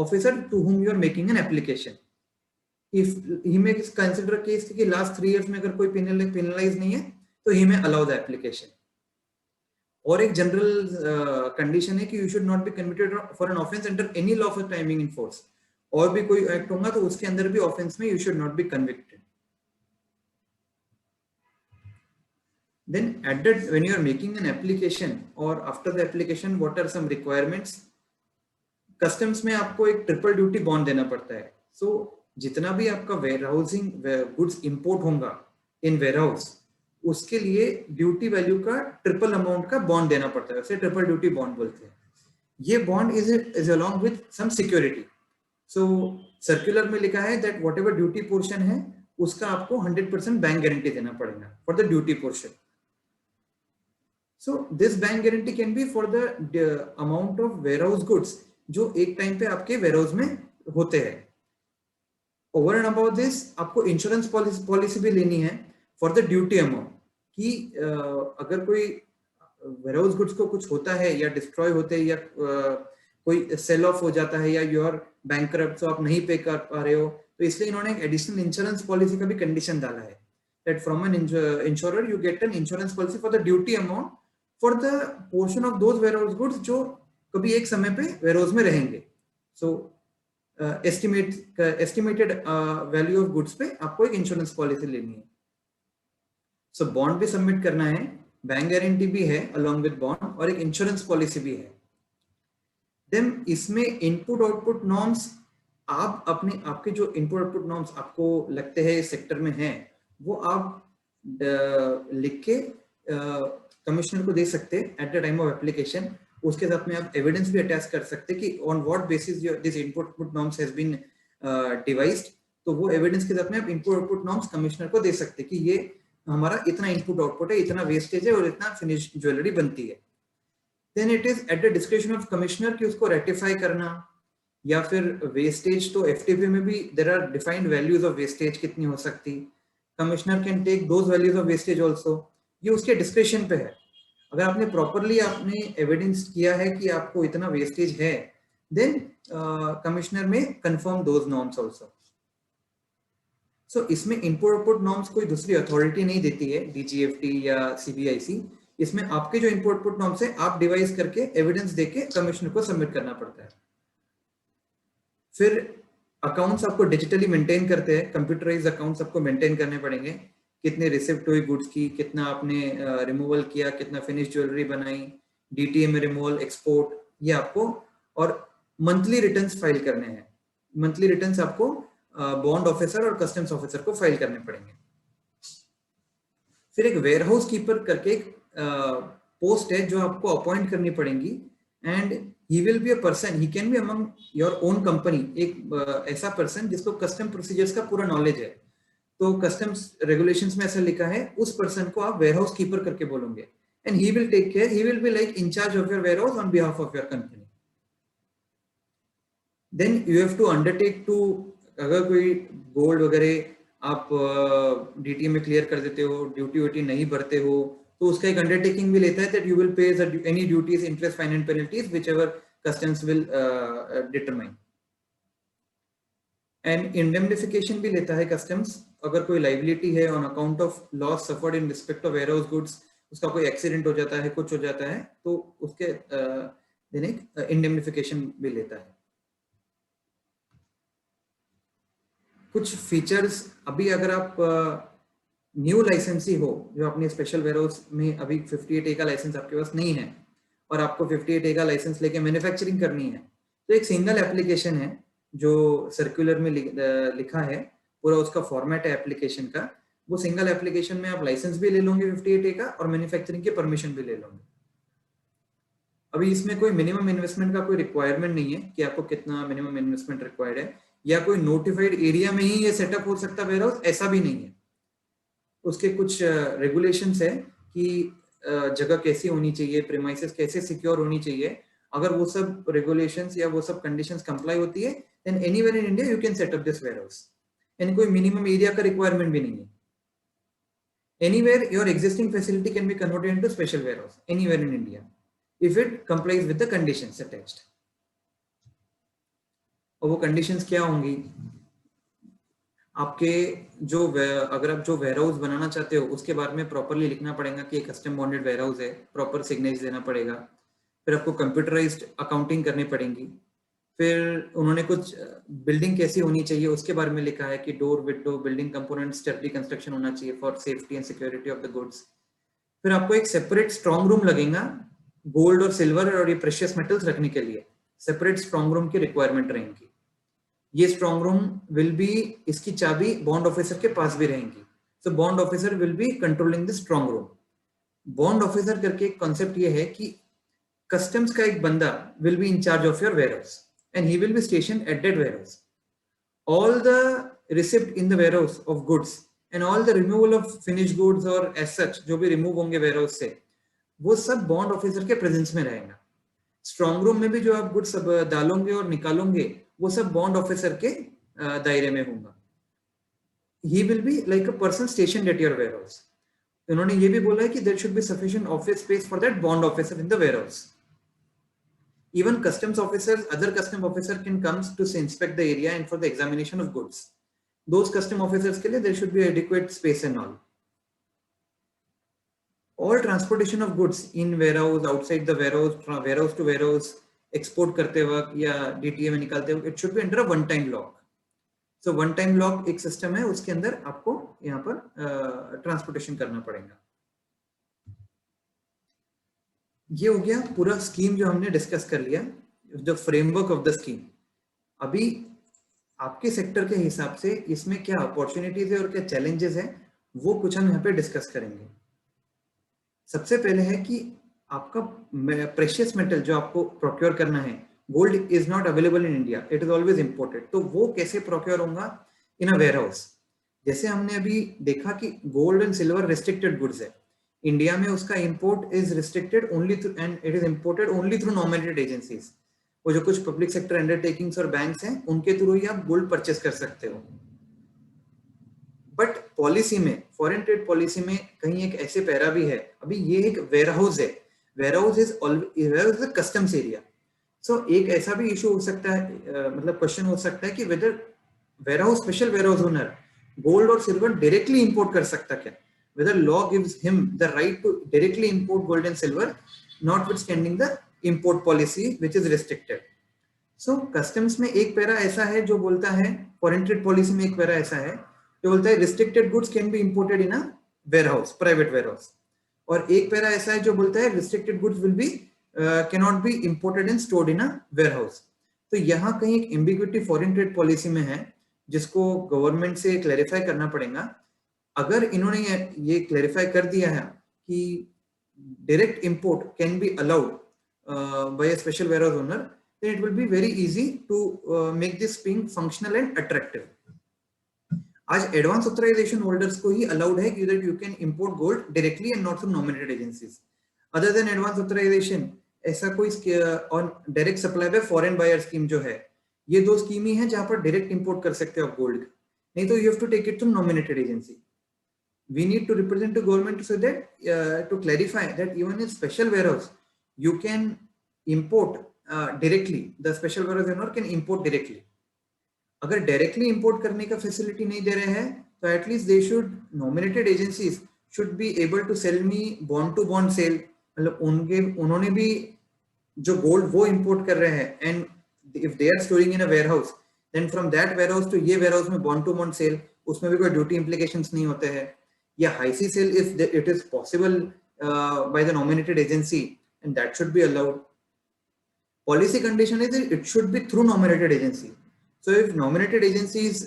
officer to whom you are making an application. If he may consider a case कि last 3 years में अगर कोई penalize नहीं है, तो he may allow the application. और एक general condition है कि you should not be convicted for an offense under any law for timing in force. और भी कोई एक्ट होगा तो उसके अंदर भी ऑफेंस में you should not be convicted. Then at that when you are making an application और after the application what are some requirements. Customs में आपको एक ट्रिपल ड्यूटी बॉन्ड देना पड़ता है. सो जितना भी आपका वेयरहाउसिंग गुड्स इंपोर्ट होगा इन वेयरहाउस उसके लिए ड्यूटी वैल्यू का ट्रिपल अमाउंट का बॉन्ड देना पड़ता है. उसे ट्रिपल ड्यूटी बॉन्ड बोलते हैं. ये bond is along with some security. So circular में लिखा है that whatever duty portion है उसका आपको 100% बैंक गारंटी देना पड़ेगा for the duty portion. So this bank guarantee can be for the amount of warehouse goods जो एक टाइम पे आपके वेयरहाउस में होते हैं. ओवर एंड अबाउट दिस आपको इंश्योरेंस पॉलिसी भी लेनी है फॉर द ड्यूटी अमाउंट कि अगर कोई वेयरहाउस गुड्स को कुछ होता है या डिस्ट्रॉय होते हैं या कोई सेल ऑफ हो जाता है या यू आर बैंकरप्ट तो आप नहीं पे कर पा रहे हो तो इसलिए इन्होंने एक एडिशनल इंश्योरेंस पॉलिसी का भी कंडीशन डाला है that from an insurer you get an insurance policy for the duty amount for the portion of those warehouse goods जो कभी एक समय पे वेयरहाउस में रहेंगे. So estimated value of goods पे आपको एक इंश्योरेंस पॉलिसी लेनी है. सो बॉन्ड भी सबमिट करना है, बैंक गारंटी भी है अलॉन्ग विद बॉन्ड और एक इंश्योरेंस पॉलिसी भी है. देन इसमें इनपुट आउटपुट नॉर्म्स आप अपने आपके जो इनपुट आउटपुट नॉर्म्स आपको लगते हैं इस सेक्टर में हैं वो आप लिख के कमिश्नर को दे सकते हैं at the time of application. उसके साथ में आप एविडेंस भी अटैच कर सकते हैं कि on what basis this input output norms has been devised. तो वो एविडेंस के साथ में आप इनपुट आउटपुट नॉर्म्स कमिश्नर को दे सकते हैं कि ये हमारा इतना इनपुट आउटपुट है, इतना वेस्टेज है और इतना फिनिश ज्वेलरी बनती है. Then it is at the description of commissioner कि उसको रेटिफाई करना या फिर वेस्टेज. तो एफटीपी में भी there are defined values of wastage कितनी हो सकती. Commissioner can take those values of wastage also. ये उसके डिस्क्रिप्शन पे है. अगर आपने प्रॉपरली आपने एविडेंस किया है कि आपको इतना वेस्टेज है देन कमिश्नर में कंफर्म दोज नॉर्म्स आल्सो. सो इसमें इनपुट आउटपुट नॉर्म्स कोई दूसरी अथॉरिटी नहीं देती है, डीजीएफटी या सीबीआईसी. इसमें आपके जो इनपुट आउटपुट नॉर्म्स है आप डिवाइस करके एविडेंस देके कमिश्नर को सबमिट करना पड़ता है। फिर अकाउंट्स आपको डिजिटली मेंटेन करते हैं, कंप्यूटराइज अकाउंट्स आपको मेंटेन करने पड़ेंगे, कितने रिसिप्ट हुई गुड्स की, कितना आपने रिमूवल किया, कितना फिनिश ज्वेलरी बनाई, डीटीए में रिमूवल, एक्सपोर्ट, ये आपको, और मंथली रिटर्न्स फाइल करने हैं। मंथली रिटर्न्स आपको बॉन्ड ऑफिसर और कस्टम्स ऑफिसर को फाइल करने पड़ेंगे। फिर एक वेयरहाउस कीपर करके एक पोस्ट है जो आपको अपॉइंट करनी पड़ेगी, and he will be a person, he can be among your own company, एक ऐसा पर्सन जिसको कस्टम प्रोसीजर्स का पूरा नॉलेज है। तो कस्टम्स रेगुलेशंस में ऐसा लिखा है, उस पर्सन को आप वेयरहाउस कीपर करके बोलोगे, and he will take care, he will be like incharge of your warehouse on behalf of your company. Then you have to undertake to, अगर कोई गोल्ड वगैरह आप डीटी में क्लियर कर देते हो, ड्यूटी व्यूटी नहीं भरते हो, तो उसका एक अंडरटेकिंग भी लेता है दैट यू विल पे any duties, interest, fine and penalties whichever customs will determine. And indemnification भी लेता है कस्टम्स, अगर कोई लायबिलिटी है on account of loss suffered in respect of warehouse goods, उसका कोई एक्सीडेंट हो जाता है, कुछ हो जाता है, तो उसके देने इंडेमनिफिकेशन भी लेता है। कुछ फीचर्स, अभी अगर आप न्यू लाइसेंसी हो, जो अपने स्पेशल वेयरहाउस में अभी 58A का लाइसेंस आपके पास नहीं है और आपको 58A का लाइसेंस लेके मैन्युफैक्चरिंग करनी है, तो एक सिंगल एप्लीकेशन है जो सर्कुलर में लिखा है, पूरा उसका फॉर्मेट है एप्लीकेशन का। वो सिंगल एप्लीकेशन में आप लाइसेंस भी ले लोगे 58A का और मैन्युफैक्चरिंग की परमिशन भी ले लोगे। अभी इसमें कोई मिनिमम इन्वेस्टमेंट का कोई रिक्वायरमेंट नहीं है कि आपको कितना मिनिमम इन्वेस्टमेंट रिक्वायर्ड है, या कोई नोटिफाइड एरिया में ही ये सेटअप हो सकता है वेयरहाउस, ऐसा भी नहीं है। उसके कुछ रेगुलेशंस है कि जगह कैसी होनी चाहिए, प्रीमाइसेस कैसे सिक्योर होनी चाहिए। अगर वो सब रेगुलेशंस या वो सब कंडीशंस कंप्लाई होती है, then anywhere in India you can set up this warehouse, and कोई मिनिमम एरिया का रिक्वायरमेंट भी नहीं है। Anywhere your existing facility can be converted into special warehouse anywhere in India if it complies with the conditions attached. और वो conditions क्या होंगी, आपके जो अगर आप जो वेयरहाउस बनाना चाहते हो उसके बारे में प्रॉपरली लिखना पड़ेगा कि एक कस्टम बॉन्डेड वेयरहाउस है, प्रॉपर सिग्नेचर देना पड़ेगा। फिर आपको कंप्यूटराइज्ड अकाउंटिंग करनी पड़ेगी। फिर उन्होंने कुछ बिल्डिंग कैसी होनी चाहिए उसके बारे में लिखा है कि डोर, विंडो, बिल्डिंग कंपोनेंट, स्टेपली कंस्ट्रक्शन होना चाहिए for safety and security of the goods. फिर आपको एक सेपरेट स्ट्रॉन्ग रूम लगेगा गोल्ड और सिल्वर और ये प्रेशियस मेटल्स रखने के लिए, सेपरेट स्ट्रॉन्ग रूम की रिक्वायरमेंट रहेगी। ये स्ट्रॉन्ग रूम विल बी, इसकी चाबी बॉन्ड ऑफिसर के पास भी रहेंगी, so bond officer will B controlling the strong room. Bond officer करके एक कॉन्सेप्ट ये है कि कस्टम्स का एक बंदा will be in charge of your warehouse and he will B station at that warehouse. All the receipt in the warehouse of goods and all the removal of finish goods और as such जो भी remove होंगे warehouse से, वो सब bond officer के presence में रहेगा। स्ट्रॉन्ग रूम में भी जो आप गुड्स सब डालोगे और निकालोगे वो सब बॉन्ड ऑफिसर के दायरे में होगा। He will be like a person station at your warehouse. उन्होंने ये भी बोला है कि there should be sufficient office space for that bond officer in the warehouse. Even customs officers, other custom officer can comes to inspect the area and for the examination of goods. Those custom officers के लिए there should be adequate space and all. All transportation of goods in warehouse, outside the warehouse, from warehouse to warehouse, export करते वक्त या DTA में निकालते वक्त, it should be under a one-time lock. So one-time lock एक system है, उसके अंदर आपको यहाँ पर ट्रांसपोर्टेशन करना पड़ेगा। ये हो गया पूरा स्कीम जो हमने डिस्कस कर लिया, जो फ्रेमवर्क ऑफ द स्कीम। अभी आपके सेक्टर के हिसाब से इसमें क्या अपॉर्चुनिटीज है और क्या चैलेंजेस है, वो कुछ हम यहाँ पे डिस्कस करेंगे। सबसे पहले है कि आपका प्रेशियस मेटल जो आपको प्रोक्योर करना है, gold is not available in India, it is always imported, तो वो कैसे प्रोक्योर होगा इन अ वेयरहाउस। जैसे हमने अभी देखा कि gold and silver restricted goods है, इंडिया में उसका import is restricted only through, and it is imported only through nominated agencies. वो जो कुछ पब्लिक सेक्टर अंडरटेकिंग्स और बैंक्स हैं, उनके थ्रू ही आप गोल्ड परचेस कर सकते हो। बट पॉलिसी में, फॉरेन ट्रेड पॉलिसी में कहीं एक ऐसे पैरा भी है, अभी ये एक वेयरहाउस है, warehouse is a customs area. So एक ऐसा भी इशू हो सकता है, मतलब क्वेश्चन हो सकता है कि whether warehouse, special warehouse owner gold और सिल्वर डायरेक्टली इंपोर्ट कर सकता क्या, whether law gives him the right to directly import gold and silver, notwithstanding the import policy which is restricted. So customs में एक पैरा ऐसा है जो बोलता है, foreign trade policy में एक पैरा ऐसा है जो बोलता है restricted goods can be imported in a warehouse, private warehouse, और एक पैरा ऐसा है जो बोलता है restricted goods will be cannot be imported and stored in a warehouse. तो यहाँ कहीं एक ambiguity foreign trade policy में है जिसको गवर्नमेंट से क्लैरिफाई करना पड़ेगा. अगर इन्होंने ये क्लैरिफाई कर दिया है कि direct import can be allowed by a special warehouse owner, then it will be very easy to make this being functional and attractive. आज एडवांस ऑथराइजेशन होल्डर्स को ही अलाउड है कि that you can import gold directly and not through nominated agencies. Other than advance authorisation ऐसा कोई और direct supply by foreign buyer scheme जो है, ये दो स्कीम ही है जहां पर डायरेक्ट इंपोर्ट कर सकते हो आप गोल्ड, नहीं तो you have to take it to nominated agency. We need to represent to government to say that to clarify that even in special warehouse you can import directly. The special warehouse owner can import directly. अगर directly import करने का facility नहीं दे रहे हैं तो at least they should, nominated agencies should be able to sell me bond to bond sale. मतलब उन्होंने भी जो gold वो import कर रहे हैं, and if they are storing in a warehouse, then from that warehouse to ये warehouse में bond to bond sale, उसमें भी कोई duty implications नहीं होते हैं. Yeah, high C sale if it is possible by the nominated agency, and that should be allowed. Policy condition is it should be through nominated agency. So if nominated agency is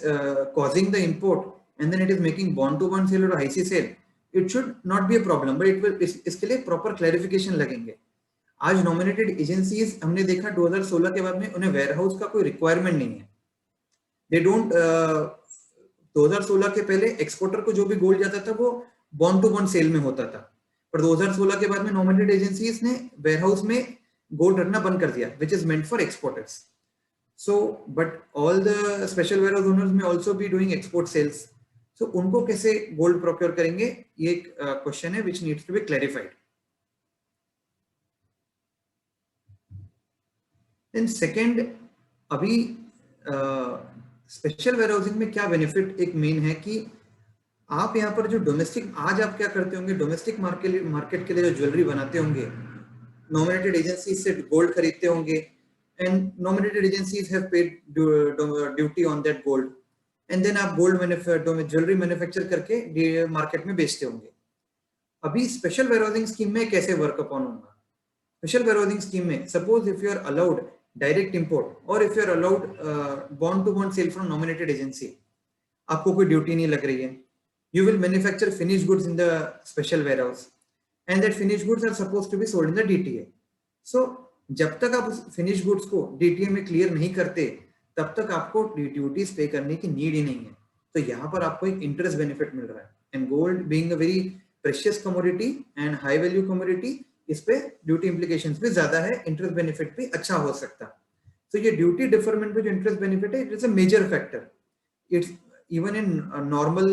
causing the import and then it is making bond to bond sale or high C sale, it should not be a problem, but it will, इसके लिए proper clarification लगेंगे. आज nominated agencies हमने देखा 2016 के बाद में उन्हें warehouse का कोई requirement नहीं है. They don't 2016 के पहले एक्सपोर्टर को जो भी गोल्ड जाता था वो बॉन्ड टू बॉन्ड सेल में होता था, पर 2016 के बाद में नॉमिनेटेड एजेंसीज ने वेयरहाउस में गोल्ड रखना बंद कर दिया, which is meant for exporters. So but all the special warehouse owners may also be doing export sales. So उनको कैसे गोल्ड प्रोक्योर करेंगे, ये एक क्वेश्चन है which needs to be clarified. Then second, अभी स्पेशल वेयरहाउसिंग में क्या benefit एक मेन है कि आप यहाँ पर जो डोमेस्टिक, आज आप क्या करते होंगे, डोमेस्टिक मार्केट के लिए जो ज्वेलरी बनाते होंगे, नॉमिनेटेड एजेंसी से गोल्ड खरीदते होंगे, and nominated agencies have paid duty on that gold, and then आप गोल्ड ज्वेलरी मैन्युफैक्चर करके मार्केट में बेचते होंगे. अभी स्पेशल वेयरहाउसिंग स्कीम में कैसे वर्क अपॉन होगा? स्पेशल वेयरहाउसिंग स्कीम में suppose if you are allowed direct import or if you are allowed bond to bond sale from nominated agency, आपको कोई ड्यूटी नहीं लग रही है. You will manufacture finish goods in the special warehouse and that finish goods are supposed to be sold in the DTA. So जब तक आप उस फिनिश गुड्स को डीटीए में क्लियर नहीं करते तब तक आपको ड्यूटीज पे करने की नीड ही नहीं है. तो यहाँ पर आपको एक इंटरेस्ट बेनिफिट मिल रहा है, and gold being a very precious commodity and high value commodity, इस पे ड्यूटी इंप्लीकेशंस भी ज्यादा है, इंटरेस्ट बेनिफिट भी अच्छा हो सकता. तो ये ड्यूटी डिफरमेंट पे जो इंटरेस्ट बेनिफिट है, it is a major factor. It's even in normal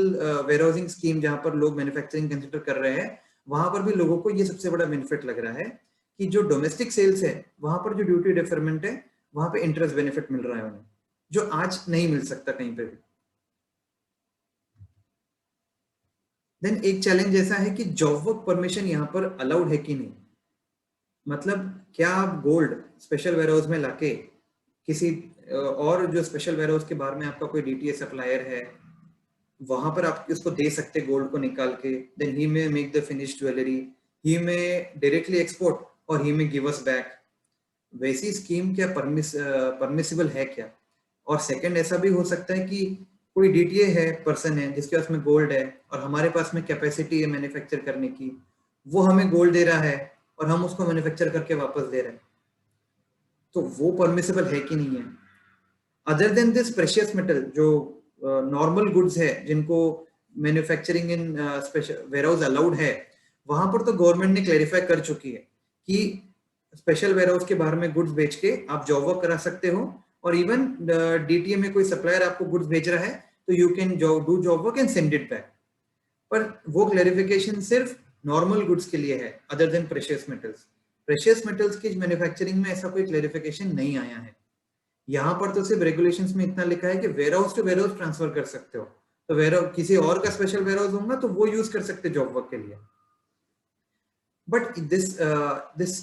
warehousing scheme जहां पर लोग मैन्युफैक्चरिंग कंसीडर कर रहे हैं, वहां पर भी लोगों को ये सबसे बड़ा बेनिफिट लग रहा है कि जो डोमेस्टिक सेल्स है वहां पर जो ड्यूटी डिफरमेंट है वहां पे इंटरेस्ट बेनिफिट मिल रहा है उन्हें, जो आज नहीं मिल सकता कहीं पे भी. देन एक चैलेंज ऐसा है कि जॉब वर्क परमिशन यहाँ पर अलाउड है कि नहीं. मतलब क्या आप गोल्ड स्पेशल वेयरहाउस में लाके किसी और जो स्पेशल वेयरहाउस के बारे में आपका कोई डीटीए सप्लायर है वहां पर आप उसको दे सकते गोल्ड को निकाल के, देन ही में मेक द फिनिश ज्वेलरी, ही में डायरेक्टली एक्सपोर्ट और ही में गिव अस बैक. वैसी स्कीम क्या परमिसिबल है क्या? और सेकंड ऐसा भी हो सकता है कि कोई डीटीए है, पर्सन है जिसके पास में गोल्ड है और हमारे पास में कैपेसिटी है मैन्युफैक्चर करने की, वो हमें गोल्ड दे रहा है और हम उसको मैन्युफैक्चर करके वापस दे रहे हैं, तो वो परमिसिबल है कि नहीं है? Other than this precious metal जो नॉर्मल गुड्स है जिनको manufacturing in special warehouse allowed है, वहां पर तो गवर्नमेंट ने क्लैरिफाई कर चुकी है कि स्पेशल वेयरहाउस के बाहर में गुड्स बेच के आप जॉब वर्क करा सकते हो, और इवन डीटीए में कोई सप्लायर आपको गुड्स भेज रहा है तो you can do job work and send it back. पर वो क्लैरिफिकेशन सिर्फ नॉर्मल गुड्स के लिए है, other than precious metals. Precious metals की मैन्युफैक्चरिंग में ऐसा कोई क्लैरिफिकेशन नहीं आया है. यहाँ पर तो सिर्फ रेगुलेशंस में इतना लिखा है कि वेयरहाउस टू वेयरहाउस ट्रांसफर कर सकते हो, तो वेयर किसी और का स्पेशल वेयर हाउस होगा तो वो यूज कर सकते जॉब वर्क के लिए. But this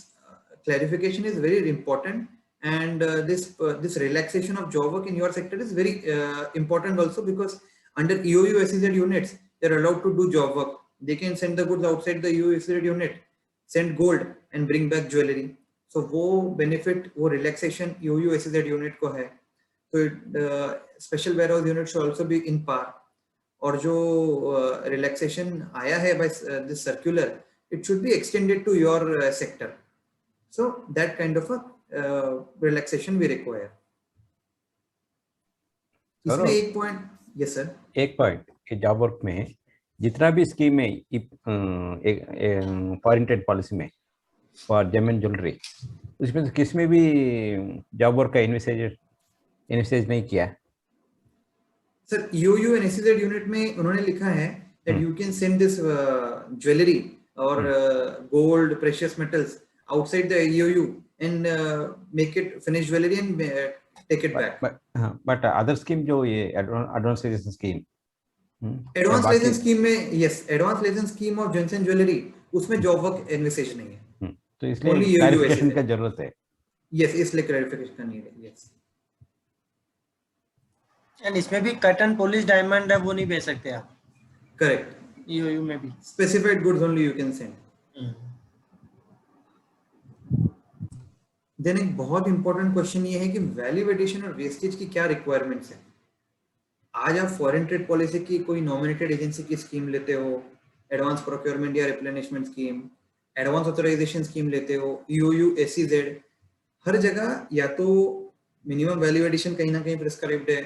clarification is very important, and this relaxation of job work in your sector is very important also, because under EOU SEZ units they're allowed to do job work. They can send the goods outside the EOU SEZ unit, send gold and bring back jewelry. So वो benefit, वो relaxation EOU SEZ unit को है. So special warehouse unit should also be in par. और जो relaxation आया है by this circular, it should be extended to your sector. So that kind of a relaxation we require. इसमें एक point, yes sir. एक point कि job work में जितना भी स्कीम है फॉरेन ट्रेड पॉलिसी में फॉर जेम एंड ज्वेलरी, उसमें तो किस में भी जॉब वर्क का इनिशिएट नहीं किया. Sir EOU and SEZ unit में उन्होंने लिखा है that you can send this jewelry or gold, precious metals outside the EOU and make it finished jewelry and take it back. But other scheme जो ये advance license scheme, advance license scheme में yes, advance license scheme of Johnson Jewelry उसमें job work envisage नहीं है. तो इसलिए clarification का जरूरत है. Yes, इसलिए clarification का need है. Yes. And इसमें भी cut and polish diamond है, वो नहीं बेच सकते आप. Correct. EOU में भी. Specified goods only you can send. Then एक बहुत इंपॉर्टेंट क्वेश्चन ये है कि वैल्यू एडिशन और वेस्टेज की क्या रिक्वायरमेंट्स है. आज आप फॉरेन ट्रेड पॉलिसी की कोई नॉमिनेटेड एजेंसी की स्कीम लेते हो, एडवांस प्रोक्योरमेंट या replenishment scheme, advance authorisation scheme लेते हो, EOU SEZ, हर जगह या तो मिनिमम वैल्यू एडिशन कहीं ना कहीं प्रिस्क्राइब्ड है,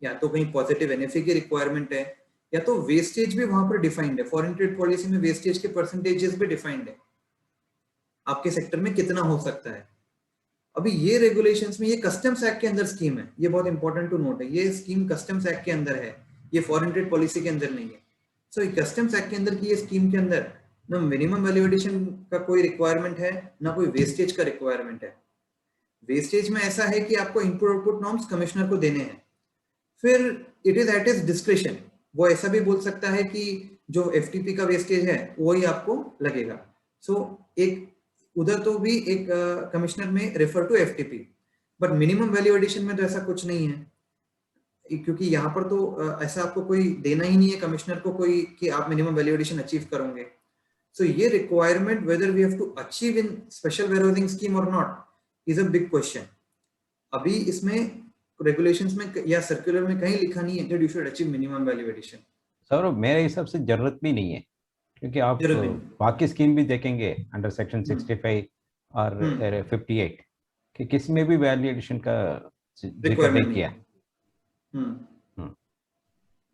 या तो कहीं पॉजिटिव NFE की रिक्वायरमेंट है, या तो वेस्टेज भी वहां पर डिफाइंड है. फॉरेन ट्रेड पॉलिसी में वेस्टेज के परसेंटेजेस भी डिफाइंड है, आपके सेक्टर में कितना हो सकता है. अभी ये रेगुलेशंस में, ये कस्टम्स एक्ट के अंदर स्कीम है, ये बहुत इंपॉर्टेंट टू नोट है. ये स्कीम कस्टम्स एक्ट के अंदर है, ये फॉरेन ट्रेड पॉलिसी के अंदर नहीं है. सो कस्टम्स एक्ट के अंदर की ये स्कीम के अंदर ना मिनिमम वैल्यू एडिशन का कोई रिक्वायरमेंट है, ना कोई वेस्टेज का रिक्वायरमेंट है. वेस्टेज में ऐसा है कि आपको इनपुट आउटपुट नॉर्म्स कमिश्नर को देने हैं, फिर it is at his discretion. वो ऐसा भी बोल सकता है कि जो FTP का वेस्टेज है वही आपको लगेगा. सो एक उधर तो भी एक कमिश्नर में refer to FTP, but minimum value addition में तो ऐसा कुछ नहीं है, क्योंकि यहाँ पर तो ऐसा आपको कोई देना ही नहीं है कमिश्नर को कोई कि आप मिनिमम वैल्यू एडिशन अचीव करोगे. सो ये requirement whether we have to achieve in special warehousing scheme or not is a big question. अभी इसमें रेगुलेशंस में या सर्कुलर में कहीं लिखा नहीं है that you should achieve minimum value addition. Sir मेरे हिसाब से जरूरत भी नहीं है, क्योंकि आप बाकी स्कीम भी देखेंगे अंडर सेक्शन 65 और 58 कि किसी में भी वैल्यू एडिशन का जिक्र नहीं किया.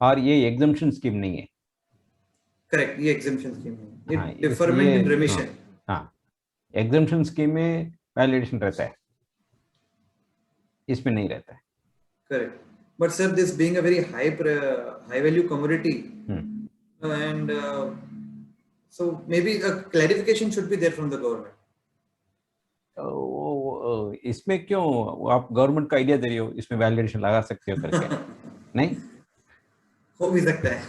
और ये एग्जम्पशन स्कीम नहीं है. करेक्ट, ये एग्जम्पशन स्कीम है, ये डिफरमेंट इन रिमिशन. हाँ, एग्जम्पशन स्कीम में वैल्यू एडिशन रहता है, इसमें नहीं रहता है. Correct, but sir this being a very high value commodity and so maybe a clarification should be there from the government. इसमें क्यों आप गवर्नमेंट का आइडिया दे रही हो, इसमें वैलिडेशन लगा सकते हो करके? नहीं हो भी सकता है.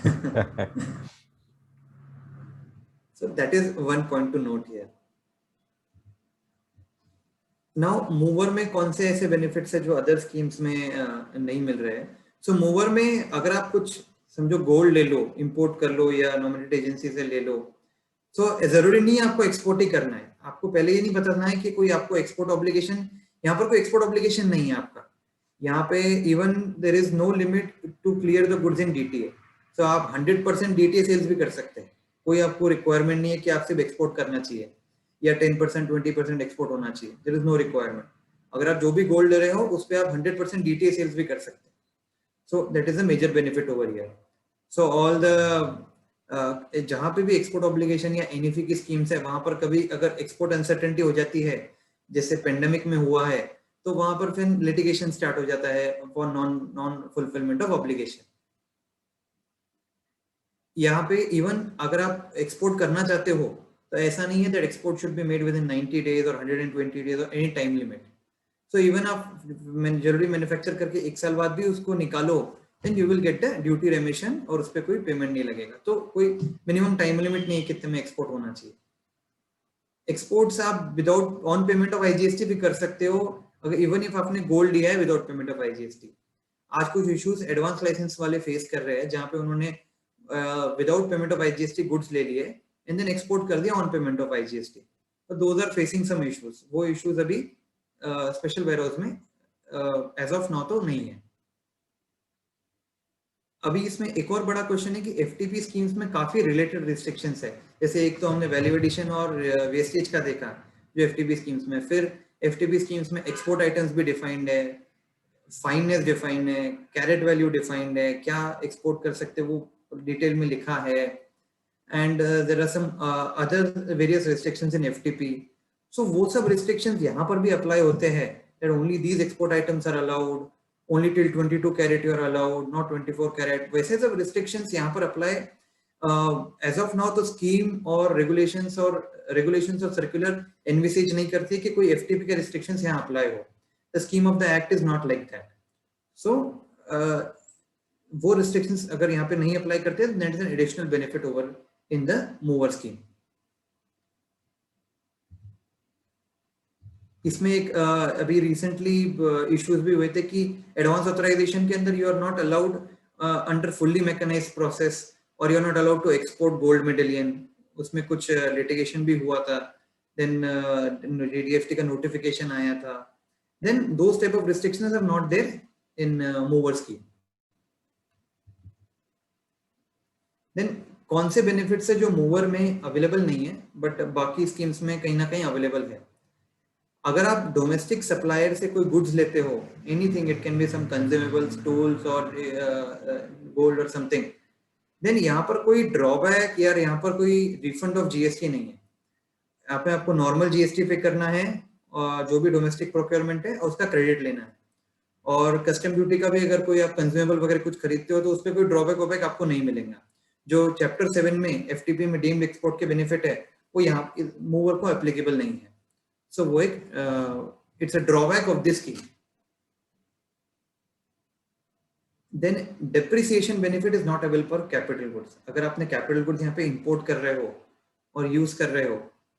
So that is one point to note here. Now MOOWR में कौन से ऐसे बेनिफिट्स है जो अदर स्कीम्स में नहीं मिल रहे हैं. सो मूवर में अगर आप कुछ समझो गोल्ड ले लो, इंपोर्ट कर लो या नॉमिनेटेड एजेंसी से ले लो, तो जरूरी नहीं है आपको एक्सपोर्ट ही करना है. आपको पहले ये नहीं बताना है कि कोई आपको एक्सपोर्ट ऑब्लिगेशन, यहाँ पर कोई एक्सपोर्ट ऑब्लिगेशन नहीं है आपका. यहाँ पे even there is no limit to clear the goods in DTA. तो आप 100% DTA सेल्स भी कर सकते हैं. कोई आपको रिक्वायरमेंट नहीं है कि आप सिर्फ एक्सपोर्ट करना चाहिए या 10% 20% एक्सपोर्ट होना चाहिए. There is no requirement. अगर आप जो भी गोल्ड ले रहे हो उस पर आप 100% DTA सेल्स भी कर सकते हैं. So that is a major benefit over here. So all the जहां पे भी एक्सपोर्ट ऑब्लिगेशन या NFE की स्कीम्स है, वहां पर कभी अगर एक्सपोर्ट अनसर्टेनिटी हो जाती है, जैसे पेंडेमिक में हुआ है, तो वहां पर फिर लिटिगेशन स्टार्ट हो जाता है for non fulfilment of obligation. यहाँ पे इवन अगर आप एक्सपोर्ट करना चाहते हो तो ऐसा नहीं है that export should be made with in 90 days और 120 डेज और any time limit. So even आप ज्वेलरी मैन्युफैक्चर करके 1 साल बाद भी उसको निकालो then you will get a duty remission और उस पर कोई पेमेंट नहीं लगेगा। तो कोई मिनिमम टाइम लिमिट नहीं है कितने में एक्सपोर्ट होना चाहिए। एक्सपोर्ट्स आप without on payment of IGST भी कर सकते हो, अगर इवन इफ आपने गोल्ड लिया है विदाउट पेमेंट ऑफ आईजीएसटी। आज कुछ इश्यूज एडवांस लाइसेंस वाले फेस कर रहे हैं जहां पे उन्होंने without payment of IGST goods ले लिए एंड देन एक्सपोर्ट कर दिया ऑन पेमेंट ऑफ आईजीएसटी। तो those are facing some issues. वो इश्यूज अभी स्पेशल वेयरहाउस में एज ऑफ नाउ तो नहीं है। अभी इसमें एक और बड़ा क्वेश्चन है कि एफटीपी स्कीम्स में काफी रिलेटेड रिस्ट्रिक्शंस है। जैसे एक तो हमने वैल्यू एडिशन और वेस्टेज का देखा जो एफटीपी स्कीम्स में, फिर एफटीपी स्कीम्स में एक्सपोर्ट आइटम्स भी डिफाइंड है, फाइननेस डिफाइंड है, कैरेट वैल्यू डिफाइंड है, क्या एक्सपोर्ट कर सकते वो डिटेल में लिखा है, and there are some other various restrictions in FTP. So वो सब रिस्ट्रिक्शंस यहाँ पर भी अप्लाई होते हैं, that only these export items are allowed, only till 22 carat you are allowed, not 24 carat। वैसे सब restrictions यहाँ पर apply as of now। तो scheme और regulations और circular envisage नहीं करती कि कोई FTP के restrictions यहाँ apply हो। The scheme of the act is not like that। So वो restrictions अगर यहाँ पे नहीं apply करते then that is an additional benefit over in the mover scheme। इसमें एक अभी रिसेंटली इश्यूज भी हुए थे कि एडवांस ऑथराइजेशन के अंदर you are not allowed under fully mechanised process और you are not allowed to export gold medallion. उसमें कुछ लिटिगेशन भी हुआ था, देन डीडीएफटी का नोटिफिकेशन आया था। Then those type of restrictions are not there in MOOWR scheme. Then कौन से बेनिफिट्स है जो मूवर में अवेलेबल नहीं है बट बाकी स्कीम्स में कहीं ना कहीं अवेलेबल है। अगर आप डोमेस्टिक सप्लायर से कोई गुड्स लेते हो, anything, it can be some consumables, tools और गोल्ड और समथिंग, देन यहाँ पर कोई ड्रॉबैक या यहाँ पर कोई रिफंड ऑफ जीएसटी नहीं है। यहाँ पे आपको नॉर्मल जीएसटी पे करना है और जो भी डोमेस्टिक प्रोक्योरमेंट है उसका क्रेडिट लेना है। और कस्टम ड्यूटी का भी अगर कोई आप कंज्यूमेबल वगैरह कुछ खरीदते हो तो उस पर कोई ड्रॉबैक वॉबैक आपको नहीं मिलेगा। जो चैप्टर 7 में एफटीपी में डीम्ड एक्सपोर्ट के बेनिफिट है वो यहाँ मूवर को एप्लीकेबल नहीं है। So वो एक it's a drawback of this scheme। Then depreciation benefit is not available for capital goods। अगर आपने capital goods यहाँ पे import कर रहे हो और use कर रहे हो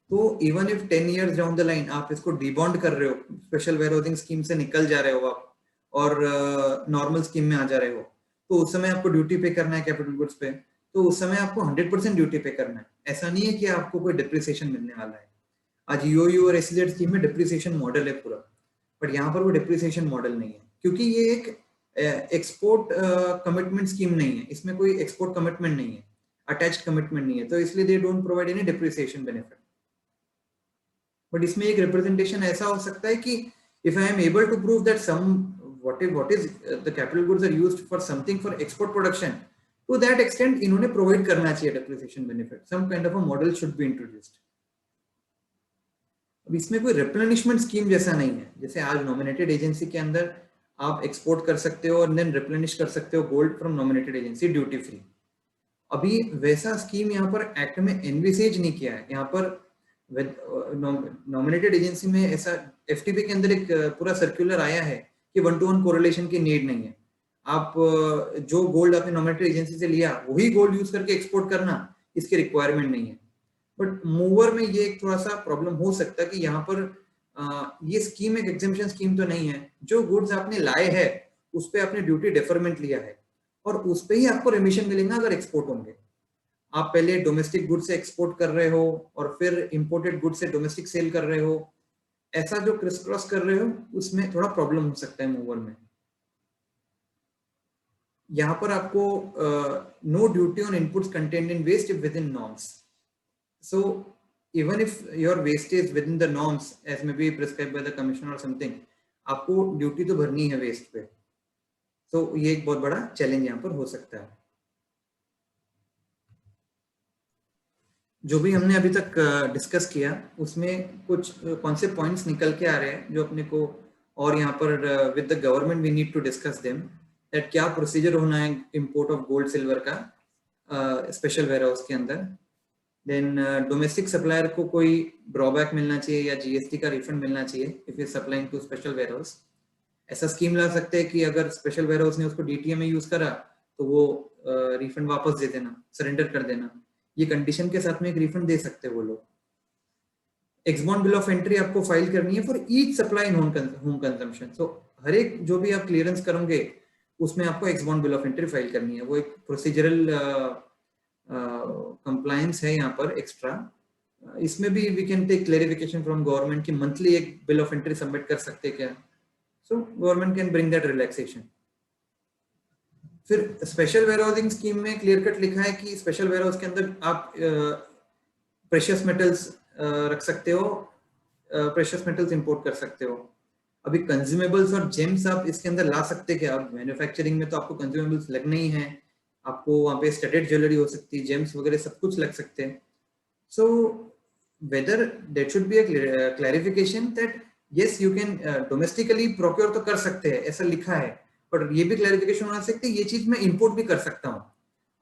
तो even if 10 years down the line आप इसको debond कर रहे हो, special warehousing scheme से निकल जा रहे हो आप और normal scheme में आ जा रहे हो, तो उस समय आपको ड्यूटी पे करना है capital goods पे, तो उस समय आपको 100% ड्यूटी पे करना है। ऐसा नहीं है कि आपको कोई depreciation मिलने वाला है। आज यूओयू और एसईजेड स्कीम में डिप्रिसिएशन मॉडल है पूरा, बट यहाँ पर वो डिप्रिसिएशन मॉडल नहीं है क्योंकि ये एक एक्सपोर्ट कमिटमेंट स्कीम नहीं है। इसमें कोई एक्सपोर्ट कमिटमेंट नहीं है, अटैच्ड कमिटमेंट नहीं है, तो इसलिए they don't provide any depreciation benefit. But इसमें एक रिप्रेजेंटेशन ऐसा हो सकता है कि if I am able to prove that some what is the capital goods are used for something for export production, to that extent इन्होंने provide करना चाहिए depreciation benefit. Some kind of a model should be introduced. अब इसमें कोई replenishment scheme जैसा नहीं है। जैसे आज नॉमिनेटेड एजेंसी के अंदर आप एक्सपोर्ट कर सकते हो और देन रिप्लेनिश कर सकते हो gold from nominated agency duty free. अभी वैसा स्कीम यहाँ पर एक्ट में एनविसेज नहीं किया है। यहाँ पर नॉमिनेटेड एजेंसी में ऐसा एफटीपी के अंदर एक पूरा सर्कुलर आया है कि 1-to-1 कोरिलेशन की नीड नहीं है। आप जो गोल्ड आपने नॉमिनेटेड एजेंसी से लिया वही गोल्ड यूज करके एक्सपोर्ट करना, इसकी रिक्वायरमेंट नहीं है। बट मूवर में ये एक थोड़ा सा प्रॉब्लम हो सकता है कि यहाँ पर ये स्कीम एक एग्जेम्पशन स्कीम तो नहीं है। जो गुड्स आपने लाए हैं उस पर आपने ड्यूटी डेफरमेंट लिया है और उस पर ही आपको रेमिशन मिलेगा अगर एक्सपोर्ट होंगे। आप पहले डोमेस्टिक गुड से एक्सपोर्ट कर रहे हो और फिर इंपोर्टेड गुड से डोमेस्टिक सेल कर रहे हो, ऐसा जो क्रिस क्रॉस कर रहे हो उसमें थोड़ा प्रॉब्लम हो सकता है मूवर में। यहाँ पर आपको no duty on inputs contained in waste within norms. So even if your waste is within the norms as may be prescribed by the commission or something, आपको ड्यूटी तो भरनी है वेस्ट पे। तो ये एक बहुत बड़ा चैलेंज यहाँ पर हो सकता है। जो भी हमने अभी तक डिस्कस किया उसमें कुछ कौन से पॉइंट्स निकल के आ रहे हैं जो अपने को, और यहाँ पर with the government we need to discuss them, that क्या प्रोसीजर होना है इंपोर्ट ऑफ गोल्ड सिल्वर का स्पेशल वेयरहाउस के अंदर। देन डोमेस्टिक सप्लायर को कोई ड्रॉबैक मिलना चाहिए या जीएसटी का रिफंड मिलना चाहिए if you supplying to special warehouse. ऐसा स्कीम ला सकते हैं कि अगर स्पेशल वेयरहाउस ने उसको डीटीए में यूज करा तो वो रिफंड वापस दे देना, सरेंडर कर देना, ये कंडीशन के साथ में एक रिफंड दे सकते हैं वो लोग। एक्सबॉन्ड बिल ऑफ एंट्री आपको फाइल करनी है for each supply in home consumption. So हर एक जो भी आप क्लियरेंस करोगे उसमें आपको ex bond bill of entry file करनी है। वो एक प्रोसीजरल कंप्लायंस है यहाँ पर एक्स्ट्रा। इसमें भी we can take clarification from government की मंथली एक बिल ऑफ एंट्री सबमिट कर सकते क्या। So government can bring that relaxation. फिर स्पेशल वेयरहाउसिंग स्कीम में क्लियर कट लिखा है कि स्पेशल वेयरहाउस के अंदर आप प्रेशियस मेटल्स रख सकते हो, प्रेशियस मेटल्स इंपोर्ट कर सकते हो। अभी कंज्यूमेबल्स और जेम्स आप इसके अंदर ला सकते क्या? अब मैन्युफैक्चरिंग में तो आपको कंज्यूमेबल्स लगने ही हैं, आपको वहाँ पे स्टडेड ज्वेलरी हो सकती है, जेम्स वगैरह सब कुछ लग सकते हैं। So whether there should be a clarification that yes you can domestically procure तो कर सकते हैं, ऐसा लिखा है, पर ये भी क्लैरिफिकेशन होना चाहिए ये चीज मैं इंपोर्ट भी कर सकता हूँ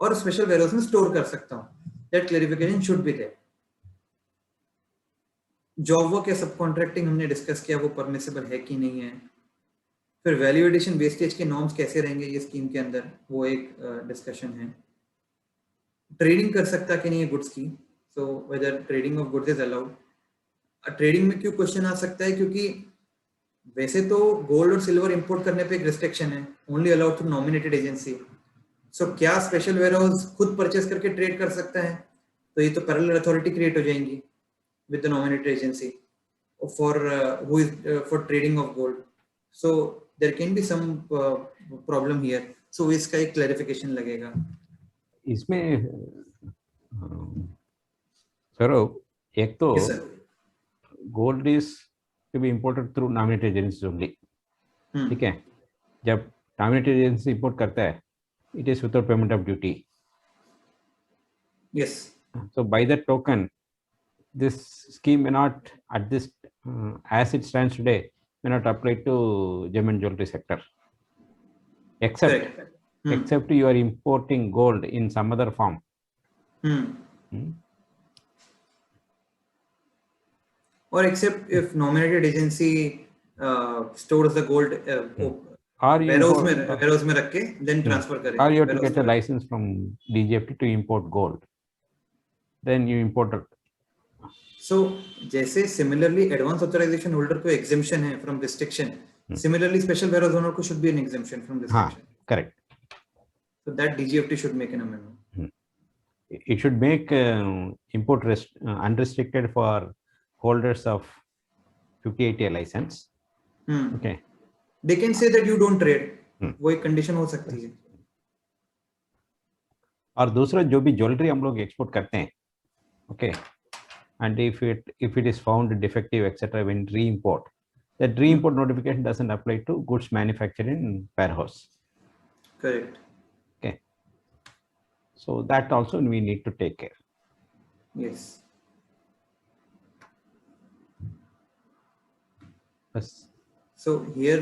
और स्पेशल वेयरहाउस में स्टोर कर सकता हूँ। That clarification should be there. Job work या सब कॉन्ट्रैक्टिंग हमने डिस्कस किया, वो परमिसिबल है कि नहीं है। फिर वैल्यू एडिशन वेस्टेज के नॉर्म्स कैसे रहेंगे ये स्कीम के अंदर, वो एक डिस्कशन है। ट्रेडिंग कर सकता कि नहीं है गुड्स की, so whether trading of goods is allowed. Trading में क्यों क्वेश्चन आ सकता है, क्योंकि वैसे तो गोल्ड और सिल्वर इंपोर्ट करने पे एक रिस्ट्रिक्शन है, only allowed through nominated agency. So क्या स्पेशल वेयरहाउस खुद परचेस करके ट्रेड कर सकता है? तो ये तो पैरेलल अथॉरिटी क्रिएट हो जाएंगी with the nominated agency for who is for trading of gold. So there can be some problem here. So इसका एक clarification लगेगा। इसमें सर एक तो yes, gold is to be imported through nominated agency only, ठीक है। जब nominated agency import करता है it is without payment of duty. yes, so by that token this scheme may not at this as it stands today may not apply to gem and jewelry sector, except correct. except you are importing gold in some other form. Or except if nominated agency stores the gold or you warehouse में रख के then transfer करे, or you have to get a license from DGFT to import gold, then you import it. So जैसे similarly advance authorization holder को exemption है from restriction, similarly special warehouse owner को should be an exemption from restriction. Correct. So that DGFT should make an amendment. It should make import unrestricted for holders of 5080 license. Okay. They can say that you don't trade. वो एक condition हो सकती है। और दूसरा जो भी jewellery हम लोग एक्सपोर्ट करते हैं, okay, and if it is found defective etc when re-import, that re-import notification doesn't apply to goods manufactured in warehouse. Correct. Okay, so that also we need to take care. Yes. Yes. So here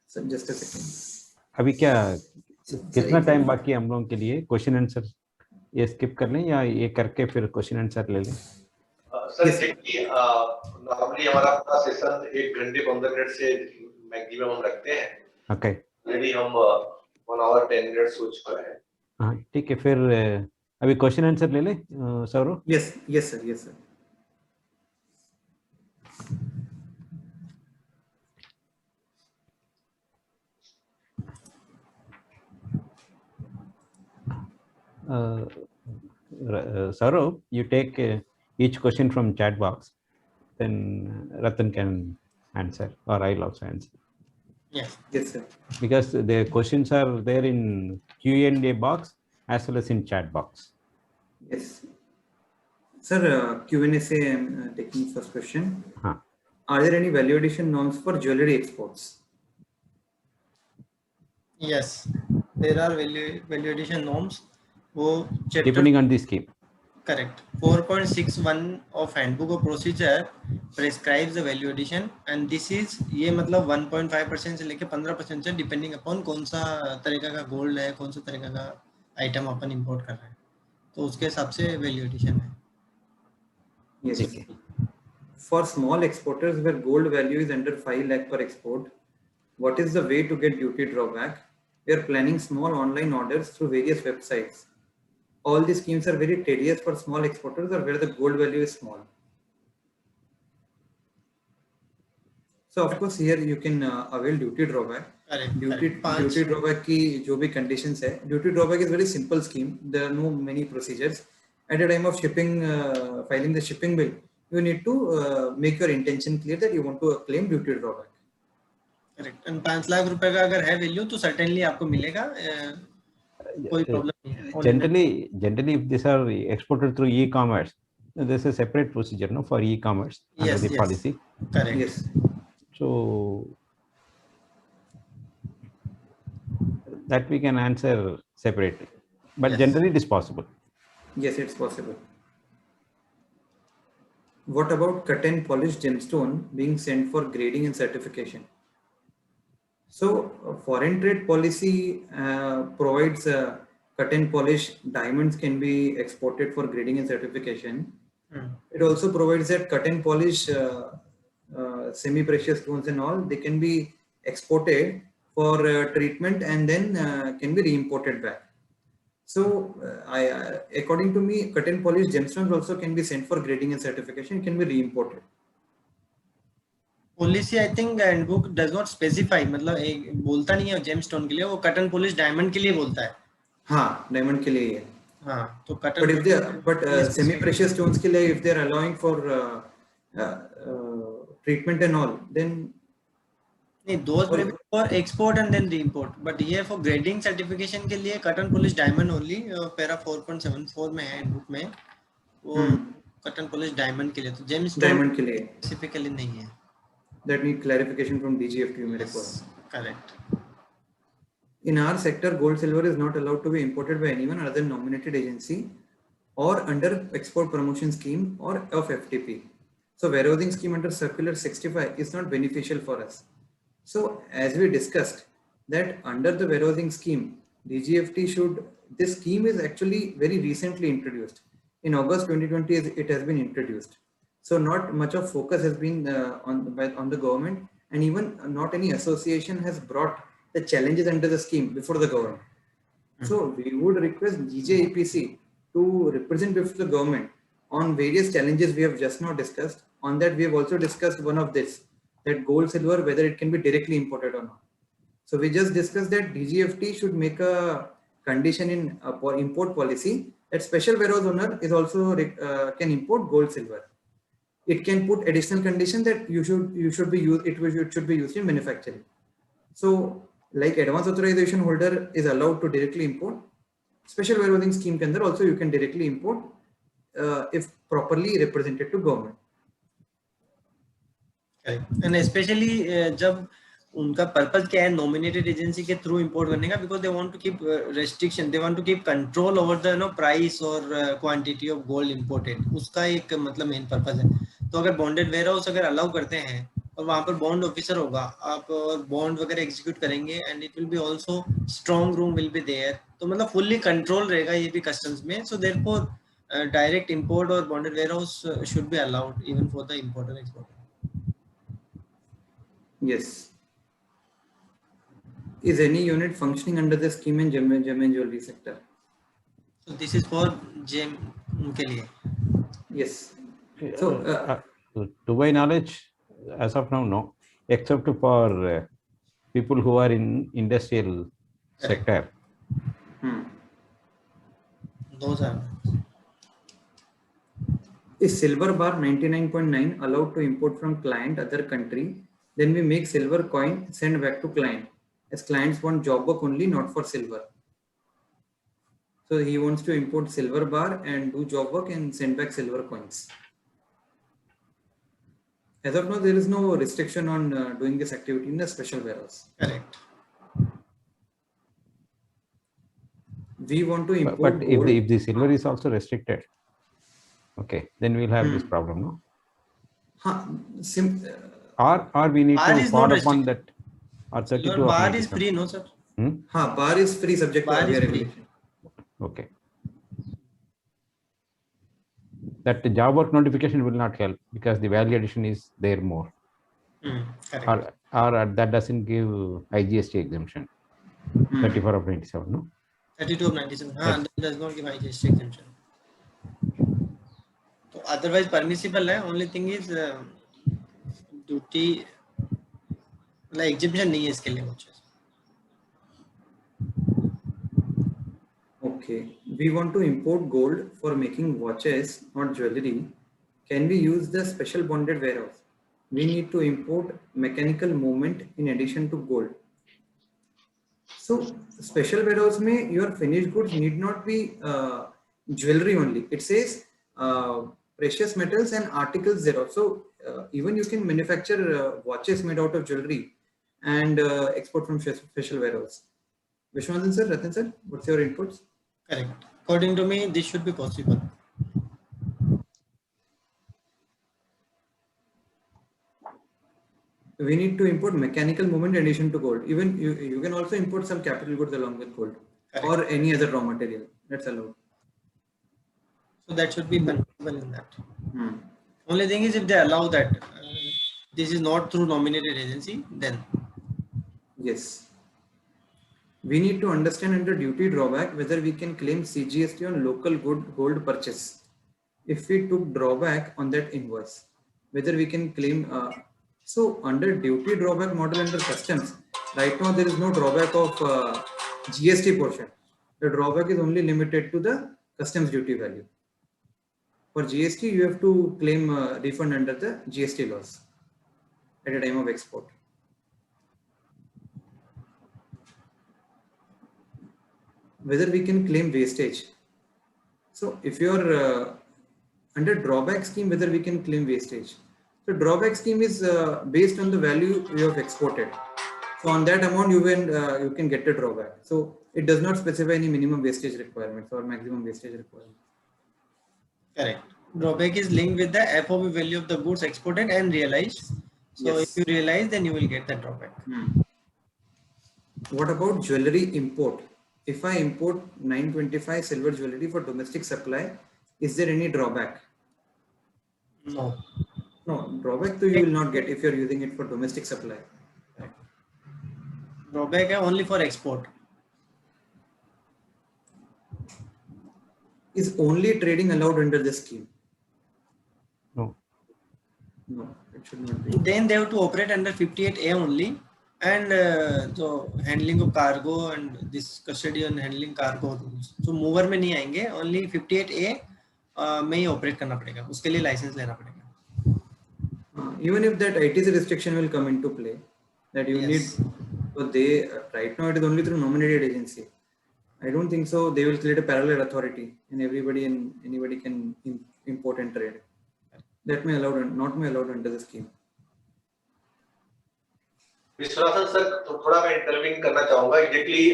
so just a second. अभी क्या कितना time बाकी है हम लोगों के लिए? Question answer ये स्किप कर लें या ये करके फिर क्वेश्चन आंसर ले लें? सर देखिए नॉर्मली हमारा पूरा सेशन 1 घंटे 15 मिनट से मैक्सिमम हम रखते हैं। ओके, ऑलरेडी हम 1 आवर 10 मिनट्स हो चुका है। हाँ ठीक है, फिर अभी क्वेश्चन आंसर ले लें Saurabh. Yes, yes sir, yes sir. Saurabh, you take each question from chat box, then Ratan can answer or I'll also answer. Yes. Yes sir. Because the questions are there in Q&A box as well as in chat box. Yes. Sir, Q&A say I'm taking first question. Are there any value addition norms for jewelry exports? Yes, there are value addition norms. वो chapter depending on the scheme. Correct. 4.61 of handbook of procedure prescribes the value addition and this is ये मतलब 1.5% से लेके 15% से depending upon कौन सा तरीका का गोल्ड है, कौन सा तरीका का आइटम अपन इंपोर्ट कर रहे हैं, तो उसके हिसाब से वैल्यू एडिशन है। Yes. for small exporters where gold value is under 5 lakh per export, what is the way to get duty drawback? We are planning small online orders through various websites. All these schemes are very tedious for small exporters or where the gold value is small. So of course here you can avail duty drawback. Correct. Duty drawback की जो भी conditions है. Duty drawback is very simple scheme. There are no many procedures. At the time of shipping, filing the shipping bill, you need to make your intention clear that you want to claim duty drawback. Correct. And 5 lakh रुपए का अगर है value तो certainly आपको मिलेगा, कोई problem नहीं है. Generally, if these are exported through e-commerce, there's a separate procedure, no, for e-commerce under the policy. Correct. Yes. So that we can answer separately, but generally it is possible. Yes, it's possible. What about cut and polished gemstone being sent for grading and certification? So foreign trade policy provides cut and polished diamonds can be exported for grading and certification. It also provides that cut and polished semi-precious stones and all, they can be exported for treatment and then can be re-imported back. So according to me, cut and polished gemstones also can be sent for grading and certification, can be re-imported. Policy I think handbook does not specify, मतलब एक बोलता नहीं है gemstone के लिए, वो cut and polish diamond के लिए बोलता है. हाँ, डायमंड के लिए है. हाँ, तो cut but semi precious stones के लिए if they are allowing for treatment and all, then नहीं, those may be for export and then re-import, but ये for grading certification के लिए cut and polish diamond only. Para 4.74 में है handbook में, वो कट एंड पॉलिश डायमंड के लिए, तो जेमस्टोन डायमंड के लिए स्पेसिफिकली नहीं है. that need clarification from DGFT. Correct. In our sector, gold silver is not allowed to be imported by anyone other than nominated agency or under export promotion scheme or of FTP. So warehousing scheme under circular 65 is not beneficial for us. So as we discussed that under the warehousing scheme, DGFT should, this scheme is actually very recently introduced. In August 2020 it has been introduced. So not much of focus has been on the government, and even not any association has brought the challenges under the scheme before the government. So we would request DJEPC to represent before the government on various challenges we have just now discussed. On that we have also discussed one of this, that gold silver, whether it can be directly imported or not. So we just discussed that DGFT should make a condition in import policy that special warehouse owner is also can import gold silver. It can put additional condition that you should be used, it should be used in manufacturing. So like advance authorization holder is allowed to directly import, special warehousing scheme के अंदर also you can directly import if properly represented to government. And especially जब उनका purpose क्या है nominated agency के through import करने का, because they want to keep restriction, they want to keep control over the price और quantity of gold imported, उसका एक मतलब मेन पर्पस है. तो अगर बॉन्डेड वेयर हाउस अगर अलाउ करते हैं और वहां पर बॉन्ड ऑफिसर होगा, आप और बॉन्ड वगैरह एग्जीक्यूट करेंगे, and it will be also strong room will be there, तो मतलब फुल्ली कंट्रोल रहेगा ये भी कस्टम्स में. सो देयरफॉर डायरेक्ट इंपोर्ट और bonded warehouse should be allowed even for the importer exporter. Yes. Is any unit functioning under the scheme in gem and jewelry sector? So this is for gem के लिए. Yes. So to my knowledge, as of now, no, except for people who are in industrial sector. Those are. Is silver bar 99.9 allowed to import from client other country? Then we make silver coin, send back to client, as clients want job work only, not for silver. So he wants to import silver bar and do job work and send back silver coins. As of now, there is no restriction on doing this activity in a special warehouse. Correct. We want to import but if the silver is also restricted, okay, then we'll have this problem, no? Or we need to follow upon that. Or 32 bar is free, no sir? Bar is free subject to regulation. Okay. that job work notification will not help because the value addition is there more, Correct. or that doesn't give IGST exemption. 34 of 97, no? 32 of 97. Yes. That does not give IGST exemption. So otherwise permissible है. Only thing is duty like exemption नहीं है इसके लिए कुछ. Okay, we want to import gold for making watches, not jewelry. Can we use the special bonded warehouse? We need to import mechanical movement in addition to gold. So special warehouse mein your finished goods need not be jewelry only. It says precious metals and articles thereof. So even you can manufacture watches made out of jewelry and export from special warehouse. Vishwanathan sir, Ratan sir, what's your inputs? Correct. According to me, this should be possible. We need to import mechanical movement in addition to gold. Even you can also import some capital goods along with gold. Correct. Or any other raw material. That's allowed. So that should be permissible in that. Only thing is if they allow that this is not through nominated agency, then Yes. We need to understand under duty drawback whether we can claim CGST on local gold purchase. If we took drawback on that invoice, whether we can claim. So under duty drawback model under customs, right now there is no drawback of GST portion. The drawback is only limited to the customs duty value. For GST, you have to claim refund under the GST laws at a time of export. Whether we can claim wastage. So if you're under drawback scheme, whether we can claim wastage. So drawback scheme is based on the value you have exported. So on that amount, you can get a drawback. So it does not specify any minimum wastage requirements or maximum wastage requirements. correct. Drawback is linked with the FOB value of the goods exported and realized. So Yes. if you realize, then you will get the drawback. What about jewelry import? If I import 925 silver jewelry for domestic supply, is there any drawback? No. No, drawback you will not get if you're using it for domestic supply. Drawback है only for export. Is only trading allowed under this scheme? No. No, it should not be. Then they have to operate under 58A only, and so handling of cargo and this custody and handling cargo rules. So mover में नहीं आएंगे, only 58A में ही operate करना पड़ेगा. उसके लिए license लेना पड़ेगा. Even if that ITC restriction will come into play, that you Yes. need, so they right now it is only through nominated agency. I don't think so. They will create a parallel authority, and anybody can import and trade. That may allowed, not may allowed under the scheme. Vishwanathan sir, तो थोड़ा मैं intervene करना चाहूंगा. Exactly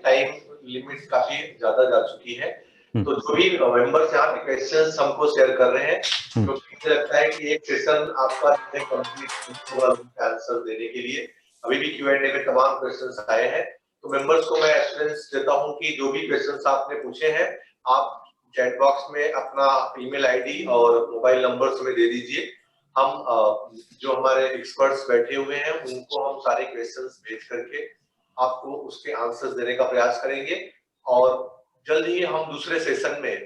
time limits काफी ज्यादा जा चुकी है, तो जो भी मेंबर्स यहाँ पे क्वेश्चंस हमको शेयर कर रहे हैं, तो मुझे लगता है कि एक सेशन आपका कंप्लीट होगा आंसर देने के लिए. अभी भी Q&A में तमाम क्वेश्चंस आए हैं, तो मेंबर्स को मैं एश्योरेंस देता हूं कि जो भी क्वेश्चंस आपने पूछे हैं, आप चैट बॉक्स में अपना ईमेल आईडी और मोबाइल नंबर हमें दे दीजिए. हम जो हमारे एक्सपर्ट्स बैठे हुए हैं उनको हम सारे क्वेश्चंस भेज करके आपको उसके आंसर्स देने का प्रयास करेंगे. और जल्द ही हम दूसरे सेशन में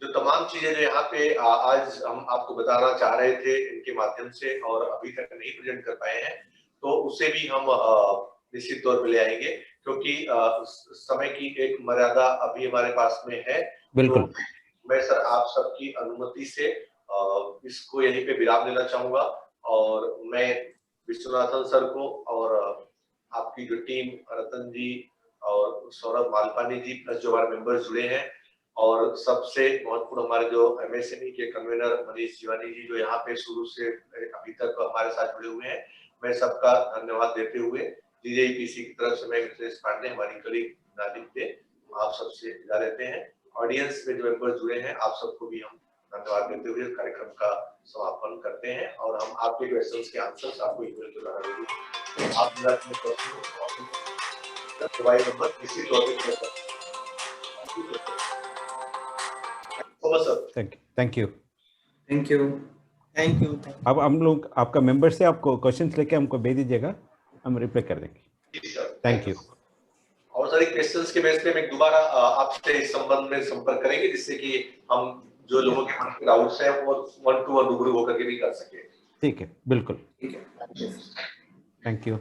जो तमाम चीजें जो यहाँ पे आज हम आपको बताना चाह रहे थे इनके माध्यम से और अभी तक नहीं प्रेजेंट कर पाए हैं, तो उसे भी हम निश्चित तौर पर ले आएंगे, क्योंकि समय की एक मर्यादा अभी हमारे पास में है. बिल्कुल. तो मैं सर आप सबकी अनुमति से इसको यहीं पे विराम देना चाहूंगा, और मैं विश्वनाथन सर को और आपकी जो टीम रतन जी और सौरभ मालपानी जी प्लस जो हमारे मेंबर्स जुड़े हैं, और सबसे महत्वपूर्ण हमारे जो MSME के कन्वीनर मनीष जीवानी जी जो यहाँ पे शुरू से अभी तक हमारे साथ जुड़े हुए हैं, मैं सबका धन्यवाद देते हुए DJEPC की तरफ से मैं मिथिलेश पांडे, हमारी कलीग नादिक दे, आप सबसे विदा लेते हैं. ऑडियंस में जो मेंबर्स जुड़े हैं आप सबको भी हम धन्यवाद देते हुए कार्यक्रम का समापन करते हैं, और हम आपके क्वेश्चंस के आंसर्स आपको ईमेल के द्वारा देंगे. आप मेरा अपने मोबाइल नंबर किसी तौर पे सो much sir. Thank you. Thank you. Thank you. अब हम लोग आपका मेंबर से आपको क्वेश्चंस लेके हमको भेज दीजिएगा, हम रिप्लाई कर देंगे। जी सर, थैंक यू। और सारी क्वेश्चंस के बेस पे मैं दोबारा आपसे इस संबंध में संपर्क करेंगे, जिससे कि हम जो लोगों के मन के डाउट्स हैं वो 1 to 1 रूबरू होकर के भी कर सके। ठीक है, बिल्कुल। ठीक है। Thank you.